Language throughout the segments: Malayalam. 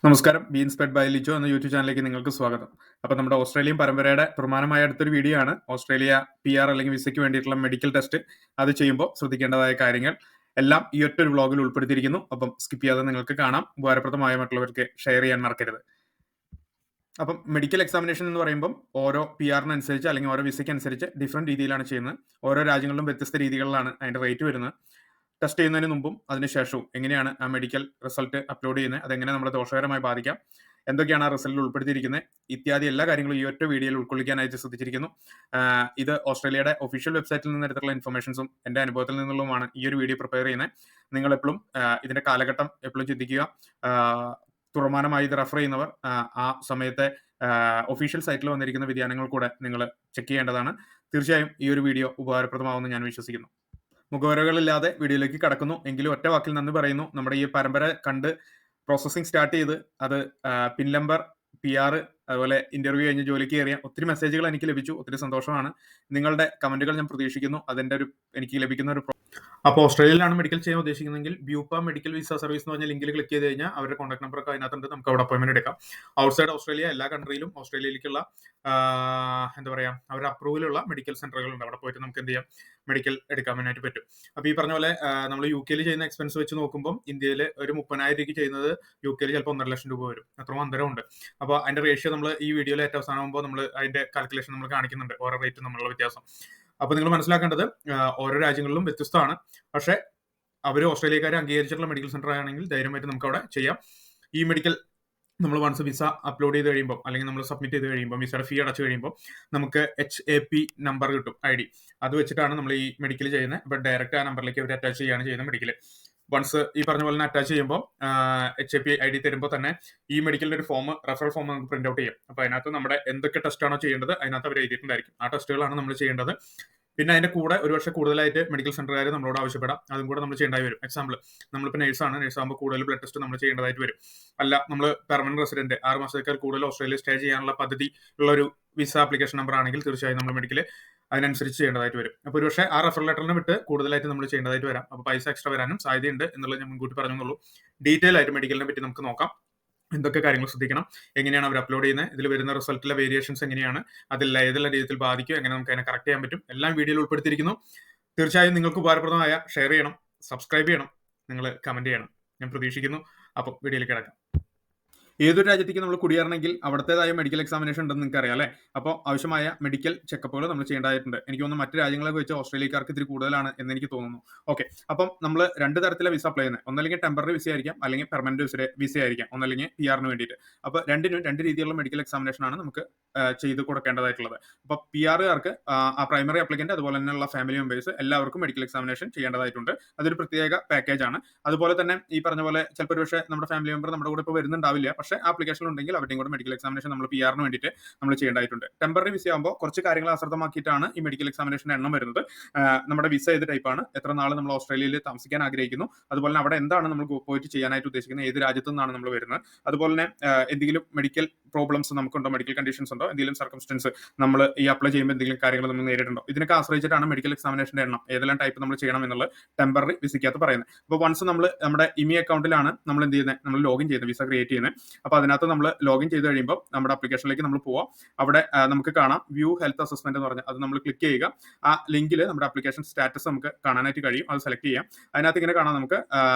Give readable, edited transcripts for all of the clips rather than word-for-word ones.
നമസ്കാരം. ബീൻസ്പെഡ് ബൈ ലിജോ എന്ന യൂട്യൂബ് ചാനലിലേക്ക് നിങ്ങൾക്ക് സ്വാഗതം. അപ്പോൾ നമ്മുടെ ഓസ്ട്രേലിയൻ പരമ്പരയുടെ പ്രമാണമായ അടുത്തൊരു വീഡിയോ ആണ് ഓസ്ട്രേലിയ PR അല്ലെങ്കിൽ വിസയ്ക്ക് വേണ്ടിയിട്ടുള്ള മെഡിക്കൽ ടെസ്റ്റ്. അത് ചെയ്യുമ്പോൾ ശ്രദ്ധിക്കേണ്ടതായ കാര്യങ്ങൾ എല്ലാം ഈ ഒറ്റൊരു വ്ളോഗിൽ ഉൾപ്പെടുത്തിയിരിക്കുന്നു. അപ്പം സ്കിപ്പ് ചെയ്യാതെ നിങ്ങൾക്ക് കാണാം. ഉപകാരപ്രദമായ മറ്റുള്ളവർക്ക് ഷെയർ ചെയ്യാൻ മറക്കരുത്. അപ്പം മെഡിക്കൽ എക്സാമിനേഷൻ എന്ന് പറയുമ്പോൾ ഓരോ PR-നനുസരിച്ച് അല്ലെങ്കിൽ ഓരോ വിസയ്ക്ക് അനുസരിച്ച് ഡിഫറെൻറ്റ് രീതിയിലാണ് ചെയ്യുന്നത്. ഓരോ രാജ്യങ്ങളിലും വ്യത്യസ്ത രീതികളിലാണ് അതിൻ്റെ റേറ്റ് വരുന്നത്. ടെസ്റ്റ് ചെയ്യുന്നതിന് മുമ്പും അതിനുശേഷവും എങ്ങനെയാണ് ആ മെഡിക്കൽ റിസൾട്ട് അപ്ലോഡ് ചെയ്യുന്നത്, അതെങ്ങനെ നമ്മളെ ദോഷകരമായി ബാധിക്കാം, എന്തൊക്കെയാണ് ആ റിസൾട്ടിൽ ഉൾപ്പെടുത്തിയിരിക്കുന്നത് ഇത്യാദി എല്ലാ കാര്യങ്ങളും ഈ ഒറ്റ വീഡിയോയിൽ ഉൾക്കൊള്ളിക്കാനായിട്ട് ശ്രദ്ധിച്ചിരിക്കുന്നു. ഇത് ഓസ്ട്രേലിയയുടെ ഒഫീഷ്യൽ വെബ്സൈറ്റിൽ നിന്ന് എടുത്തുള്ള ഇൻഫർമേഷൻസും എൻ്റെ അനുഭവത്തിൽ നിന്നുള്ളതുമാണ് ഈ ഒരു വീഡിയോ പ്രിപ്പയർ ചെയ്യുന്നത്. നിങ്ങൾ എപ്പോഴും ഇതിന്റെ കാലഘട്ടം എപ്പോഴും ചിന്തിക്കുക. തുറമാനമായി ഇത് റെഫർ ചെയ്യുന്നവർ ആ സമയത്തെ ഒഫീഷ്യൽ സൈറ്റിൽ വന്നിരിക്കുന്ന വ്യതിയാനങ്ങൾ കൂടെ നിങ്ങൾ ചെക്ക് ചെയ്യേണ്ടതാണ്. തീർച്ചയായും ഈ ഒരു വീഡിയോ ഉപകാരപ്രദമാവുമെന്ന് ഞാൻ വിശ്വസിക്കുന്നു. മുഖവരകളില്ലാതെ വീഡിയോയിലേക്ക് കടക്കുന്നു. എങ്കിലും ഒറ്റ വാക്കിൽ നന്ദി പറയുന്നു. നമ്മുടെ ഈ പരമ്പര കണ്ട് പ്രോസസ്സിംഗ് സ്റ്റാർട്ട് ചെയ്ത് അത് പിൻ നമ്പർ, PR, അതുപോലെ ഇന്റർവ്യൂ കഴിഞ്ഞ് ജോലിക്ക് കയറിയ ഒത്തിരി മെസ്സേജുകൾ എനിക്ക് ലഭിച്ചു. ഒത്തിരി സന്തോഷമാണ്. നിങ്ങളുടെ കമന്റുകൾ ഞാൻ പ്രതീക്ഷിക്കുന്നു. എനിക്ക് ലഭിക്കുന്ന ഒരു അപ്പോൾ ഓസ്ട്രേലിയയിലാണ് മെഡിക്കൽ ചെയ്യാൻ ഉദ്ദേശിക്കുന്നതെങ്കിൽ ബ്യൂപ്പ മെഡിക്കൽ വിസ സർവീസ് എന്ന് പറഞ്ഞ ലിങ്കിൽ ക്ലിക്ക് ചെയ്ത് കഴിഞ്ഞാൽ അവരുടെ കോൺടാക്ട് നമ്പർ ഒക്കെ അതിനകത്തുണ്ട്. നമുക്ക് അവിടെ അപ്പോയിന്റ്മെന്റ് എടുക്കാം. ഔട്ട്സൈഡ് ഓസ്ട്രേലിയ എല്ലാ കൺട്രിയിലും ഓസ്ട്രേലിയയിലേക്കുള്ള എന്താ പറയുക അവരുടെ അപ്രൂവലുള്ള മെഡിക്കൽ സെന്ററുകൾ ഉണ്ട്. അവിടെ പോയിട്ട് നമുക്ക് എന്ത് ചെയ്യാം, മെഡിക്കൽ എടുക്കാൻ വേണ്ടിയിട്ട് പറ്റും. അപ്പോൾ ഈ പറഞ്ഞ പോലെ നമ്മൾ UK ചെയ്യുന്ന എക്സ്പെൻസ് വെച്ച് നോക്കുമ്പോൾ ഇന്ത്യയിൽ ഒരു 30,000 രൂപയ്ക്ക് ചെയ്യുന്നത് UK ചിലപ്പോൾ 1.5 ലക്ഷം രൂപ വരും. അത്രയും അന്തരമുണ്ട്. അപ്പോൾ അതിന്റെ റേഷ്യോ നമ്മൾ ഈ വീഡിയോയിൽ ഏറ്റവും അവസാനമാകുമ്പോൾ നമ്മൾ അതിന്റെ കാൽക്കുലേഷൻ നമ്മൾ കാണിക്കുന്നുണ്ട്, ഓരോ റേറ്റ് തമ്മിലുള്ള വ്യത്യാസം. അപ്പോൾ നിങ്ങൾ മനസ്സിലാക്കേണ്ടത് ഓരോ രാജ്യങ്ങളിലും വ്യത്യസ്തമാണ്. പക്ഷേ അവർ ഓസ്ട്രേലിയക്കാരെ അംഗീകരിച്ചിട്ടുള്ള മെഡിക്കൽ സെന്റർ ആണെങ്കിൽ ധൈര്യമായിട്ട് നമുക്ക് അവിടെ ചെയ്യാം. ഈ മെഡിക്കൽ നമ്മൾ വൺസ് വിസ അപ്ലോഡ് ചെയ്ത് കഴിയുമ്പോൾ അല്ലെങ്കിൽ നമ്മൾ സബ്മിറ്റ് ചെയ്ത് കഴിയുമ്പോൾ വിസയുടെ ഫീ അടച്ചു കഴിയുമ്പോൾ നമുക്ക് HAP നമ്പർ കിട്ടും, ID. അത് വെച്ചിട്ടാണ് നമ്മൾ ഈ മെഡിക്കൽ ചെയ്യുന്നത്. ഇപ്പോൾ ഡയറക്റ്റ് ആ നമ്പറിലേക്ക് അവർ അറ്റാച്ച് ചെയ്യുകയാണ് ചെയ്യുന്നത് മെഡിക്കൽ. വൺസ് ഈ പറഞ്ഞ പോലെ അറ്റാച്ച് ചെയ്യുമ്പോൾ HAP ID തരുമ്പോൾ തന്നെ ഈ മെഡിക്കലിന്റെ ഒരു റെഫറൽ ഫോം നമുക്ക് പ്രിന്റ് ഔട്ട് ചെയ്യാം. അപ്പോൾ അതിനകത്ത് നമ്മുടെ എന്തൊക്കെ ടെസ്റ്റ് ആണോ ചെയ്യേണ്ടത് അതിനകത്ത് അവർ എഴുതിയിട്ടുണ്ടായിരിക്കും. ആ ടെസ്റ്റുകളാണ് നമ്മൾ ചെയ്യേണ്ടത്. പിന്നെ അതിന്റെ കൂടെ ഒരു പക്ഷേ കൂടുതലായിട്ട് മെഡിക്കൽ സെന്ററുകാർ നമ്മളോട് ആവശ്യപ്പെടാം, അതും കൂടെ നമ്മൾ ചെയ്യേണ്ടി വരും. എക്സാമ്പിൾ, നമ്മളിപ്പോൾ നഴ്സാകുമ്പോൾ കൂടുതൽ ബ്ലഡ് ടെസ്റ്റ് നമ്മൾ ചെയ്യേണ്ടതായിട്ട് വരും. അല്ല, നമ്മൾ പെർമനന്റ് റെസിഡന്റ് 6 മാസത്തേക്കാൾ കൂടുതൽ ഓസ്ട്രേലിയ സ്റ്റേ ചെയ്യാനുള്ള പദ്ധതി ഉള്ള ഒരു വിസ ആപ്ലിക്കേഷൻ നമ്പർ ആണെങ്കിൽ തീർച്ചയായും നമ്മൾ മെഡിക്കൽ അതിനനുസരിച്ച് ചെയ്യേണ്ടതായിട്ട് വരും. അപ്പോൾ ഒരു പക്ഷേ ആ റെഫറൽ ലെറ്ററിനെ വിട്ട് കൂടുതലായിട്ട് നമ്മൾ ചെയ്യേണ്ടതായിട്ട് വരാം. അപ്പോൾ പൈസ എക്സ്ട്രാ വരാനും സാധ്യതയുണ്ട് എന്നുള്ളത് ഞാൻ മുൻകൂട്ടി പറഞ്ഞെന്നുള്ളൂ. ഡീറ്റെയിൽ ആയിട്ട് മെഡിക്കലിനെ പറ്റി നമുക്ക് നോക്കാം. എന്തൊക്കെ കാര്യങ്ങൾ ശ്രദ്ധിക്കണം, എങ്ങനെയാണ് അവർ അപ്ലോഡ് ചെയ്യുന്നത്, ഇതിൽ വരുന്ന റിസൾട്ടിലെ വേരിയേഷൻസ് എങ്ങനെയാണ്, അതിൽ ഏതെല്ലാം രീതിയിൽ ബാധിക്കും, എങ്ങനെ നമുക്ക് അതിനെ കറക്റ്റ് ചെയ്യാൻ പറ്റും, എല്ലാം വീഡിയോയിൽ ഉൾപ്പെടുത്തിയിരിക്കുന്നു. തീർച്ചയായും നിങ്ങൾക്ക് ഉപകാരപ്രദമായ ഷെയർ ചെയ്യണം, സബ്സ്ക്രൈബ് ചെയ്യണം, നിങ്ങൾ കമന്റ് ചെയ്യണം, ഞാൻ പ്രതീക്ഷിക്കുന്നു. അപ്പോൾ വീഡിയോയിലേക്ക് കിടക്കാം. ഏതൊരു രാജ്യത്തേക്ക് നമ്മൾ കുടിയേറണമെങ്കിൽ അവിടത്തേതായ മെഡിക്കൽ എക്സാമിനേഷൻ ഉണ്ടെന്ന് നിങ്ങൾക്ക് അറിയാം അല്ലേ? അപ്പോൾ ആവശ്യമായ മെഡിക്കൽ ചെക്കപ്പുകൾ നമ്മൾ ചെയ്യേണ്ടതായിട്ടുണ്ട്. എനിക്ക് തോന്നുന്നു മറ്റു രാജ്യങ്ങളൊക്കെ വെച്ച് ഓസ്ട്രേലിയക്കാർക്ക് ഇത്തിരി കൂടുതലാണ് എന്ന് എനിക്ക് തോന്നുന്നു. ഓക്കെ, അപ്പം നമ്മൾ 2 തരത്തിലെ വിസ അപ്ലൈ ചെയ്യുന്നത്. ഒന്നല്ലെങ്കിൽ ടെമ്പററി വിസ ആയിരിക്കാം, അല്ലെങ്കിൽ പെർമനന്റ് വിസ ആയിരിക്കാം, ഒന്നല്ലെങ്കിൽ PR-ന് വേണ്ടിയിട്ട്. അപ്പോൾ രണ്ടിനും 2 രീതിയിലുള്ള മെഡിക്കൽ എക്സാമിനേഷൻ ആണ് നമുക്ക് ചെയ്ത് കൊടുക്കേണ്ടതായിട്ടുള്ളത്. അപ്പോൾ PR-കാർക്ക് ആ പ്രൈമറി അപ്ലിക്കന്റ് അതുപോലെ തന്നെയുള്ള ഫാമിലി മെമ്പേഴ്സ് എല്ലാവർക്കും മെഡിക്കൽ എക്സാമിനേഷൻ ചെയ്യേണ്ടതായിട്ടുണ്ട്. അതൊരു പ്രത്യേക പാക്കേജ് ആണ്. അതുപോലെ തന്നെ ഈ പറഞ്ഞ പോലെ ചിലപ്പോൾ പക്ഷേ നമ്മുടെ ഫാമിലി മെമ്പർ നമ്മുടെ കൂടെ ഇപ്പോൾ വരുന്നുണ്ടാവില്ല, പക്ഷേ ആപ്ലിക്കേഷൻ ഉണ്ടെങ്കിൽ അവരുടെയും കൂടെ മെഡിക്കൽ എക്സാമിനേഷൻ നമ്മൾ PR-ന് വേണ്ടിയിട്ട് നമ്മൾ ചെയ്യേണ്ടതായിട്ടുണ്ട്. ടെമ്പററി വിസ ആകുമ്പോൾ കുറച്ച് കാര്യങ്ങൾ ആശ്രിതമാക്കിയിട്ടാണ് ഈ മെഡിക്കൽ എക്സാമിനേഷൻ എണ്ണം വരുന്നത്. നമ്മുടെ വിസ ഏത് ടൈപ്പാണ്, എത്ര നാൾ നമ്മൾ ഓസ്ട്രേലിയയിൽ താമസിക്കാൻ ആഗ്രഹിക്കുന്നു, അതുപോലെ തന്നെ അവിടെ എന്താണ് നമ്മൾ പോയിട്ട് ചെയ്യാനായിട്ട് ഉദ്ദേശിക്കുന്നത്, ഏത് രാജ്യത്തു നിന്നാണ് നമ്മൾ വരുന്നത്, അതുപോലെ തന്നെ എന്തെങ്കിലും മെഡിക്കൽ പ്രോബ്ലംസ് നമുക്കുണ്ടോ, മെഡിക്കൽ കണ്ടീഷൻസ് ഉണ്ടോ, എന്തെങ്കിലും സർക്കംസ്റ്റൻസ് നമ്മൾ ഈ അപ്ലൈ ചെയ്യുമ്പോൾ എന്തെങ്കിലും കാര്യങ്ങൾ നമ്മൾ നേരിട്ടുണ്ടോ, ഇതിനൊക്കെ ആശ്രയിച്ചിട്ടാണ് മെഡിക്കൽ എക്സാമിനേഷന്റെ എണ്ണം ഏതെല്ലാം ടൈപ്പ് നമ്മൾ ചെയ്യണം എന്നുള്ളത് ടെമ്പററി വിസയ്ക്കകത്ത് പറയുന്നത്. അപ്പോൾ വൺസ് നമ്മൾ നമ്മുടെ അക്കൗണ്ടിലാണ് നമ്മൾ എന്ത് ചെയ്യുന്നത്, നമ്മൾ ലോഗിൻ ചെയ്യുന്നത്, വിസ ക്രിയേറ്റ് ചെയ്യുന്നത്. അപ്പോൾ അതിനകത്ത് നമ്മൾ ലോഗിൻ ചെയ്ത് കഴിയുമ്പോൾ നമ്മുടെ അപ്ലിക്കേഷനിലേക്ക് നമ്മൾ പോവാം. അവിടെ നമുക്ക് കാണാം വ്യൂ ഹെൽത്ത് അസസ്മെന്റ് എന്ന് പറഞ്ഞാൽ അത് നമ്മൾ ക്ലിക്ക് ചെയ്യുക. ആ ലിങ്കിൽ നമ്മുടെ അപ്ലിക്കേഷൻ സ്റ്റാറ്റസ് നമുക്ക് കാണാനായിട്ട് കഴിയും. അത് സെലക്ട് ചെയ്യാം. അതിനകത്ത് ഇങ്ങനെ കാണാം നമുക്ക്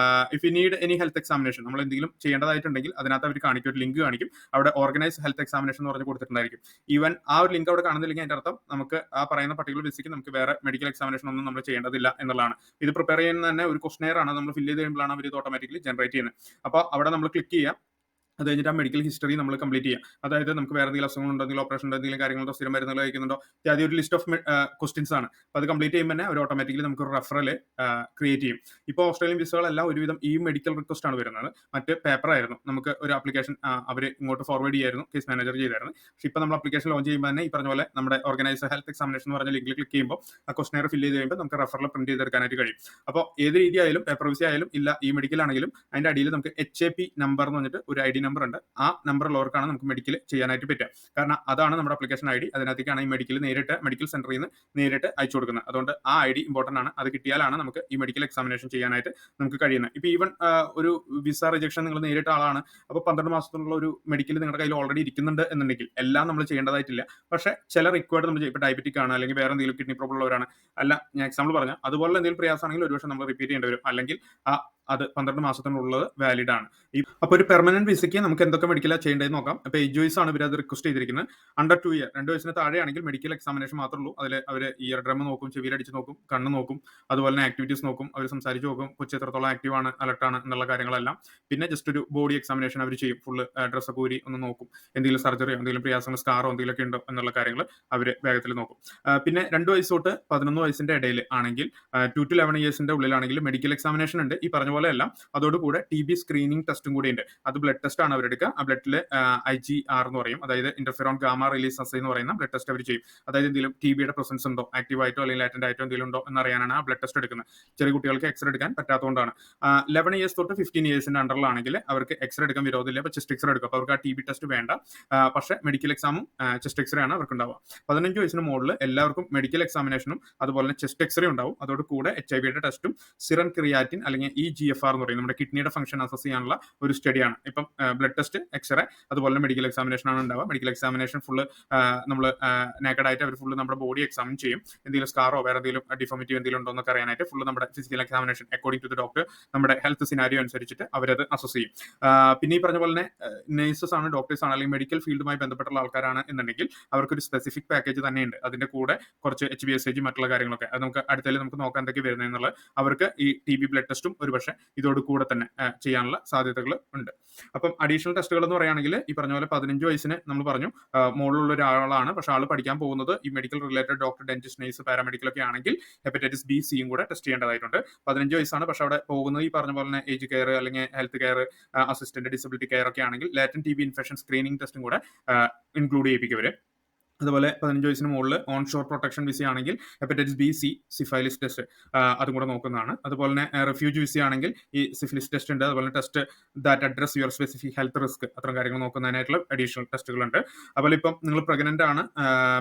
if you need any health examination, നമ്മൾ എന്തെങ്കിലും ചെയ്യേണ്ടതായിട്ടുണ്ടെങ്കിൽ അതിനകത്ത് അവർ കാണിക്കും, ഒരു ലിങ്ക് കാണിക്കും. അവിടെ ഓർഗനൈസ് ഹെൽത്ത് എക്സാമിനേഷൻ എന്ന് പറഞ്ഞ് കൊടുത്തിട്ടുണ്ടായിരിക്കും. ഈവൻ ആ ഒരു ലിങ്ക് അവിടെ കാണുന്നില്ലെങ്കിൽ അതിന്റെ അർത്ഥം നമുക്ക് ആ പറയുന്ന പർട്ടിക്കുലർ വിസയ്ക്ക് നമുക്ക് വേറെ മെഡിക്കൽ എക്സാമിനേഷൻ ഒന്നും നമ്മൾ ചെയ്യേണ്ടതില്ല എന്നുള്ളതാണ്. ഇത് പ്രിപ്പയർ ചെയ്യുന്ന തന്നെ ഒരു ക്വസ്റ്റനെയർ ആണ്. നമ്മൾ ഫില്ല് ചെയ്ത് കഴിയുമ്പോഴാണ് അവർ ഇത് ഓട്ടോമാറ്റിക്കലി ജനറേറ്റ് ചെയ്യുന്നത്. അപ്പോൾ അവിടെ നമ്മൾ ക്ലിക്ക് ചെയ്യാം. അത് കഴിഞ്ഞിട്ട് ആ മെഡിക്കൽ ഹിസ്റ്ററി നമ്മൾ കംപ്ലീറ്റ് ചെയ്യാം. അതായത് നമുക്ക് വേറെ എന്തെങ്കിലും അസുഖങ്ങളുണ്ടോ, എന്തെങ്കിലും ഓപ്പറേഷൻ ഉണ്ടോ, എന്തെങ്കിലും കാര്യങ്ങളുണ്ടോ, സ്ഥിരം മരുന്നുകൾ കഴിക്കുന്നുണ്ടോ, ആദ്യം ഒരു ലിസ്റ്റ് ഓഫ് ക്വസ്റ്റ്യൻസ് ആണ്. അപ്പോൾ അത് കംപ്ലീറ്റ് ചെയ്യുമ്പോൾ തന്നെ അവർ ഓട്ടോമാറ്റിക്കലി നമുക്ക് ഒരു റെഫറൽ ക്രിയേറ്റ് ചെയ്യും. ഇപ്പോൾ ഓസ്ട്രേലിയൻ വിസകളെല്ലാം ഒരുവിധം ഈ മെഡിക്കൽ റിക്വസ്റ്റ് ആണ് വരുന്നത്. മറ്റ് പേപ്പർ ആയിരുന്നു, നമുക്ക് ഒരു ആപ്ലിക്കേഷൻ അവർ ഇങ്ങോട്ട് ഫോർവേഡ് ചെയ്യായിരുന്നു, കേസ് മാനേജർ ചെയ്തായിരുന്നു. പക്ഷേ ഇപ്പോൾ നമ്മൾ ആപ്ലിക്കേഷൻ ലോഞ്ച് ചെയ്യുമ്പോൾ തന്നെ ഈ പറഞ്ഞ പോലെ നമ്മുടെ ഓർഗനൈസ് ഹെൽത്ത് എക്സാമിനേഷൻ എന്ന് പറഞ്ഞ ലിങ്കിൽ ക്ലിക്ക് ചെയ്യുമ്പോൾ ആ ക്വസ്റ്റനെയർ ഫില്ല് ചെയ്ത് കഴിയുമ്പോൾ നമുക്ക് റെഫറൽ പ്രിന്റ് ചെയ്തെടുക്കാനായിട്ട് കഴിയും. അപ്പോൾ ഏത് രീതി ആയാലും, പേപ്പർ വിസ ആയാലും ഇല്ല ഈ മെഡിക്കൽ ആണെങ്കിലും അതിന്റെ അടിയിൽ നമുക്ക് HAP നമ്പർ എന്ന് പറഞ്ഞിട്ട് ഒരു ID നമ്പർ ഉണ്ട്. ആ നമ്പറുള്ളവർക്കാണ് നമുക്ക് മെഡിക്കൽ ചെയ്യാനായിട്ട് പറ്റുക. കാരണം അതാണ് നമ്മുടെ അപ്ലിക്കേഷൻ ID. അതിനകത്തേക്കാണ് ഈ മെഡിക്കൽ നേരിട്ട് മെഡിക്കൽ സെന്ററിൽ നിന്ന് നേരിട്ട് അയച്ചു കൊടുക്കുന്നത്. അതുകൊണ്ട് ആ ID ഇമ്പോർട്ടന്റ് ആണ്. അത് കിട്ടിയാലാണ് നമുക്ക് ഈ മെഡിക്കൽ എക്സാമിനേഷൻ ചെയ്യാനായിട്ട് നമുക്ക് കഴിയുന്നത്. ഇപ്പൊ ഈവൻ ഒരു വിസ റിജക്ഷൻ നിങ്ങൾ നേരിട്ട ആളാണ്, അപ്പോൾ 12 മാസത്തിനുള്ള ഒരു മെഡിക്കൽ നിങ്ങളുടെ കയ്യിൽ ഓൾറെഡി ഇരിക്കുന്നുണ്ട് എന്നുണ്ടെങ്കിൽ എല്ലാം നമ്മൾ ചെയ്യേണ്ടതായിട്ടില്ല. പക്ഷേ ചില റിക്വയർഡ് നമ്മൾ ഇപ്പോൾ ഡയബറ്റിക് ആണ്, അല്ലെങ്കിൽ വേറെ എന്തെങ്കിലും കിഡ്നി പ്രോബ്ലം ഉള്ളവരാണ്, അല്ല ഞാൻ എക്സാമ്പിൾ പറഞ്ഞ അതുപോലെ എന്തെങ്കിലും പ്രയാസമാണെങ്കിൽ ഒരുപക്ഷെ നമ്മൾ റിപ്പീറ്റ് ചെയ്യേണ്ടി വരും, അല്ലെങ്കിൽ അത് 12 മാസത്തിനുള്ളത് വാലിഡ് ആണ്. അപ്പോൾ ഒരു പെർമനന്റ് വിസയ്ക്ക് നമുക്ക് എന്തൊക്കെ മെഡിക്കലാണ് ചെയ്യേണ്ടതെന്ന് നോക്കാം. അപ്പോൾ ഏജ് വൈസ് ആണ് ഇവർ അത് റിക്വസ്റ്റ് ചെയ്തിരിക്കുന്നത്. അണ്ടർ 2 ഇയർ 2 വയസ്സിന് താഴെയാണെങ്കിൽ മെഡിക്കൽ എക്സാമിനേഷൻ മാത്രമേ ഉള്ളൂ. അതിൽ അവർ ഇയർ ഡ്രം നോക്കും, ചെവിയിലടിച്ച് നോക്കും, കണ്ണ് നോക്കും, അതുപോലെ തന്നെ ആക്ടിവിറ്റീസ് നോക്കും, അവർ സംസാരിച്ച് നോക്കും, കൊച്ചു എത്രത്തോളം ആക്റ്റീവ് ആണ്, അലർട്ട് ആണ് എന്നുള്ള കാര്യങ്ങളെല്ലാം. പിന്നെ ജസ്റ്റ് ഒരു ബോഡി എക്സാമിനേഷൻ അവർ ചെയ്യും, ഫുള്ള് ഡ്രസ്സൊക്കെ ഊരി ഒന്ന് നോക്കും, എന്തെങ്കിലും സർജറിയോ എന്തെങ്കിലും പ്രയാസങ്ങൾ സ്കാറോ എന്തെങ്കിലുമൊക്കെ ഉണ്ടോ എന്നുള്ള കാര്യങ്ങൾ അവർ വേഗത്തിൽ നോക്കും. പിന്നെ 2 വയസ്സ് തൊട്ട് 11 വയസ്സിന്റെ ഇടയിൽ ആണെങ്കിൽ 2 to 11 ഇയേഴ്സിന്റെ ഉള്ളിലാണെങ്കിൽ മെഡിക്കൽ എക്സാമിനേഷൻ ഉണ്ട്. ഈ പറഞ്ഞ പോലെ എല്ലാം അതോടുകൂടെ TB സ്ക്രീനിങ് ടെസ്റ്റും കൂടി ഉണ്ട്. അത് ബ്ലഡ് ടെസ്റ്റ് ആണ് അവരെടുക്കുക. ആ ബ്ലഡിൽ IGR എന്ന് പറയും, അതായത് ഇന്റർഫെറോൺ ഗാമ റിലീസ് അസേ എന്ന് പറയുന്ന ബ്ലഡ് ടെസ്റ്റ് അവർ ചെയ്യും. അതായത് എന്തെങ്കിലും TBയുടെ പ്രസൻസ് ഉണ്ടോ, ആക്റ്റീവ് ആയിട്ടോ അല്ലെങ്കിൽ ലാറ്റന്റ് ആയിട്ടോ എന്തെങ്കിലും ഉണ്ടോ എന്നറിയാനാണ് ആ ബ്ലഡ് ടെസ്റ്റ് എടുക്കുന്നത്. ചെറിയ കുട്ടികൾക്ക് എക്സ്റേ എടുക്കാൻ പറ്റാത്തതുകൊണ്ടാണ്. 11 ഇയേഴ്സ് തൊട്ട് 15 ഇയേഴ്സിന്റെ അണ്ടറിലാണെങ്കിൽ അവർക്ക് എക്സ്റേ എടുക്കാൻ വിരോധമില്ല. അപ്പോൾ ചെസ്റ്റ് എക്സ്റേ എടുക്കും. അപ്പോൾ അവർക്ക് ആ TB ടെസ്റ്റ് വേണ്ട. പക്ഷേ മെഡിക്കൽ എക്സാമും ചെസ്റ്റ് എക്സ്റേ ആണ് അവർക്ക് ഉണ്ടാവുക. 15 വയസ്സിന് മുകളിൽ എല്ലാവർക്കും മെഡിക്കൽ എക്സാമിനേഷനും അതുപോലെ തന്നെ ചെസ്റ്റ് എക്സ്റേ ഉണ്ടാവും. അതോട് കൂടെ HIV ടെസ്റ്റും സിറം ക്രിയാറ്റിൻ അല്ലെങ്കിൽ EGFR എന്ന് പറയും, നമ്മുടെ കിഡ്നിയുടെ ഫംഗ്ഷൻ അസസ് ചെയ്യാനുള്ള ഒരു സ്റ്റഡിയാണ്. ഇപ്പം ബ്ലഡ് ടെസ്റ്റ്, എക്സ്റേ, അതുപോലെ മെഡിക്കൽ എക്സാമിനേഷൻ ആണ് ഉണ്ടാവുക. മെഡിക്കൽ എക്സാമിനേഷൻ ഫുള്ള് നമ്മൾ നേക്കഡായിട്ട് അവർ ഫുള്ള് നമ്മുടെ ബോഡി എക്സാമിൻ ചെയ്യും. എന്തെങ്കിലും സ്കാറോ വേറെ എന്തെങ്കിലും ഡിഫോമിറ്റി എന്തെങ്കിലും ഉണ്ടോ എന്നൊക്കെ അറിയാനായിട്ട് ഫുള്ള് നമ്മുടെ physical examination according to the doctor നമ്മുടെ ഹെൽത്ത് സിനാരിയോ അനുസരിച്ചിട്ട് അവരത് അസസ് ചെയ്യും. പിന്നെ ഈ പറഞ്ഞ പോലെ തന്നെ നേഴ്സസ് ആണ്, ഡോക്ടേഴ്സ് ആണ്, അല്ലെങ്കിൽ മെഡിക്കൽ ഫീൽഡുമായി ബന്ധപ്പെട്ടുള്ള ആൾക്കാരാണ് എന്നുണ്ടെങ്കിൽ അവർക്കൊരു സ്പെസിഫിക് പാക്കേജ് തന്നെയുണ്ട്. അതിന്റെ കൂടെ കുറച്ച് HbSAg മറ്റുള്ള കാര്യങ്ങളൊക്കെ അത് നമുക്ക് അടുത്തതിൽ നമുക്ക് നോക്കാൻ എന്തൊക്കെ വരുന്നത് എന്നുള്ളത്. അവർക്ക് ഈ TB ബ്ലഡ് ടെസ്റ്റും ഒരുപക്ഷെ ഇതോട് കൂടെ തന്നെ ചെയ്യാനുള്ള സാധ്യതകൾ ഉണ്ട്. അപ്പം അഡീഷണൽ ടെസ്റ്റുകൾ എന്ന് പറയുകയാണെങ്കിൽ ഈ പറഞ്ഞ പോലെ 15 വയസ്സിന് നമ്മൾ പറഞ്ഞു മുകളിലുള്ള ഒരാളാണ്, പക്ഷെ ആൾ പഠിക്കാൻ പോകുന്നത് ഈ medical related doctor, dentist, nurse, paramedical ഒക്കെ ആണെങ്കിൽ ഹെപ്പറ്റൈറ്റിസ് B, C കൂടെ ടെസ്റ്റ് ചെയ്യേണ്ടതായിട്ടുണ്ട്. 15 വയസ്സാണ്, പക്ഷെ അവിടെ പോകുന്നത് ഈ പറഞ്ഞ പോലെ തന്നെ ഏജ് കെയർ അല്ലെങ്കിൽ health care, assistant, disability care ഒക്കെ ആണെങ്കിൽ ലാറ്റന്റ് TB ഇൻഫെക്ഷൻ സ്ക്രീനിങ് ടെസ്റ്റും കൂടെ ഇൻക്ലൂഡ് ചെയ്യിപ്പിക്കും അവര്. അതുപോലെ 15 വയസ്സിന് മുകളിൽ ഓൺ ഷോർ പ്രൊട്ടക്ഷൻ വിസ ആണെങ്കിൽ ഹെപ്പറ്റൈറ്റിസ് B, C, സിഫൈലിസ് ടെസ്റ്റ് അതും കൂടെ നോക്കുന്നതാണ്. അതുപോലെ തന്നെ റെഫ്യൂജ് വിസ ആണെങ്കിൽ ഈ സിഫിലിസ് ടെസ്റ്റ് ഉണ്ട്. അതുപോലെ test that address your specific health risk, അത്തരം കാര്യങ്ങൾ നോക്കുന്നതിനായിട്ടുള്ള അഡീഷണൽ ടെസ്റ്റുകളുണ്ട്. അതുപോലെ ഇപ്പം നിങ്ങൾ പ്രഗ്നന്റ് ആണ്,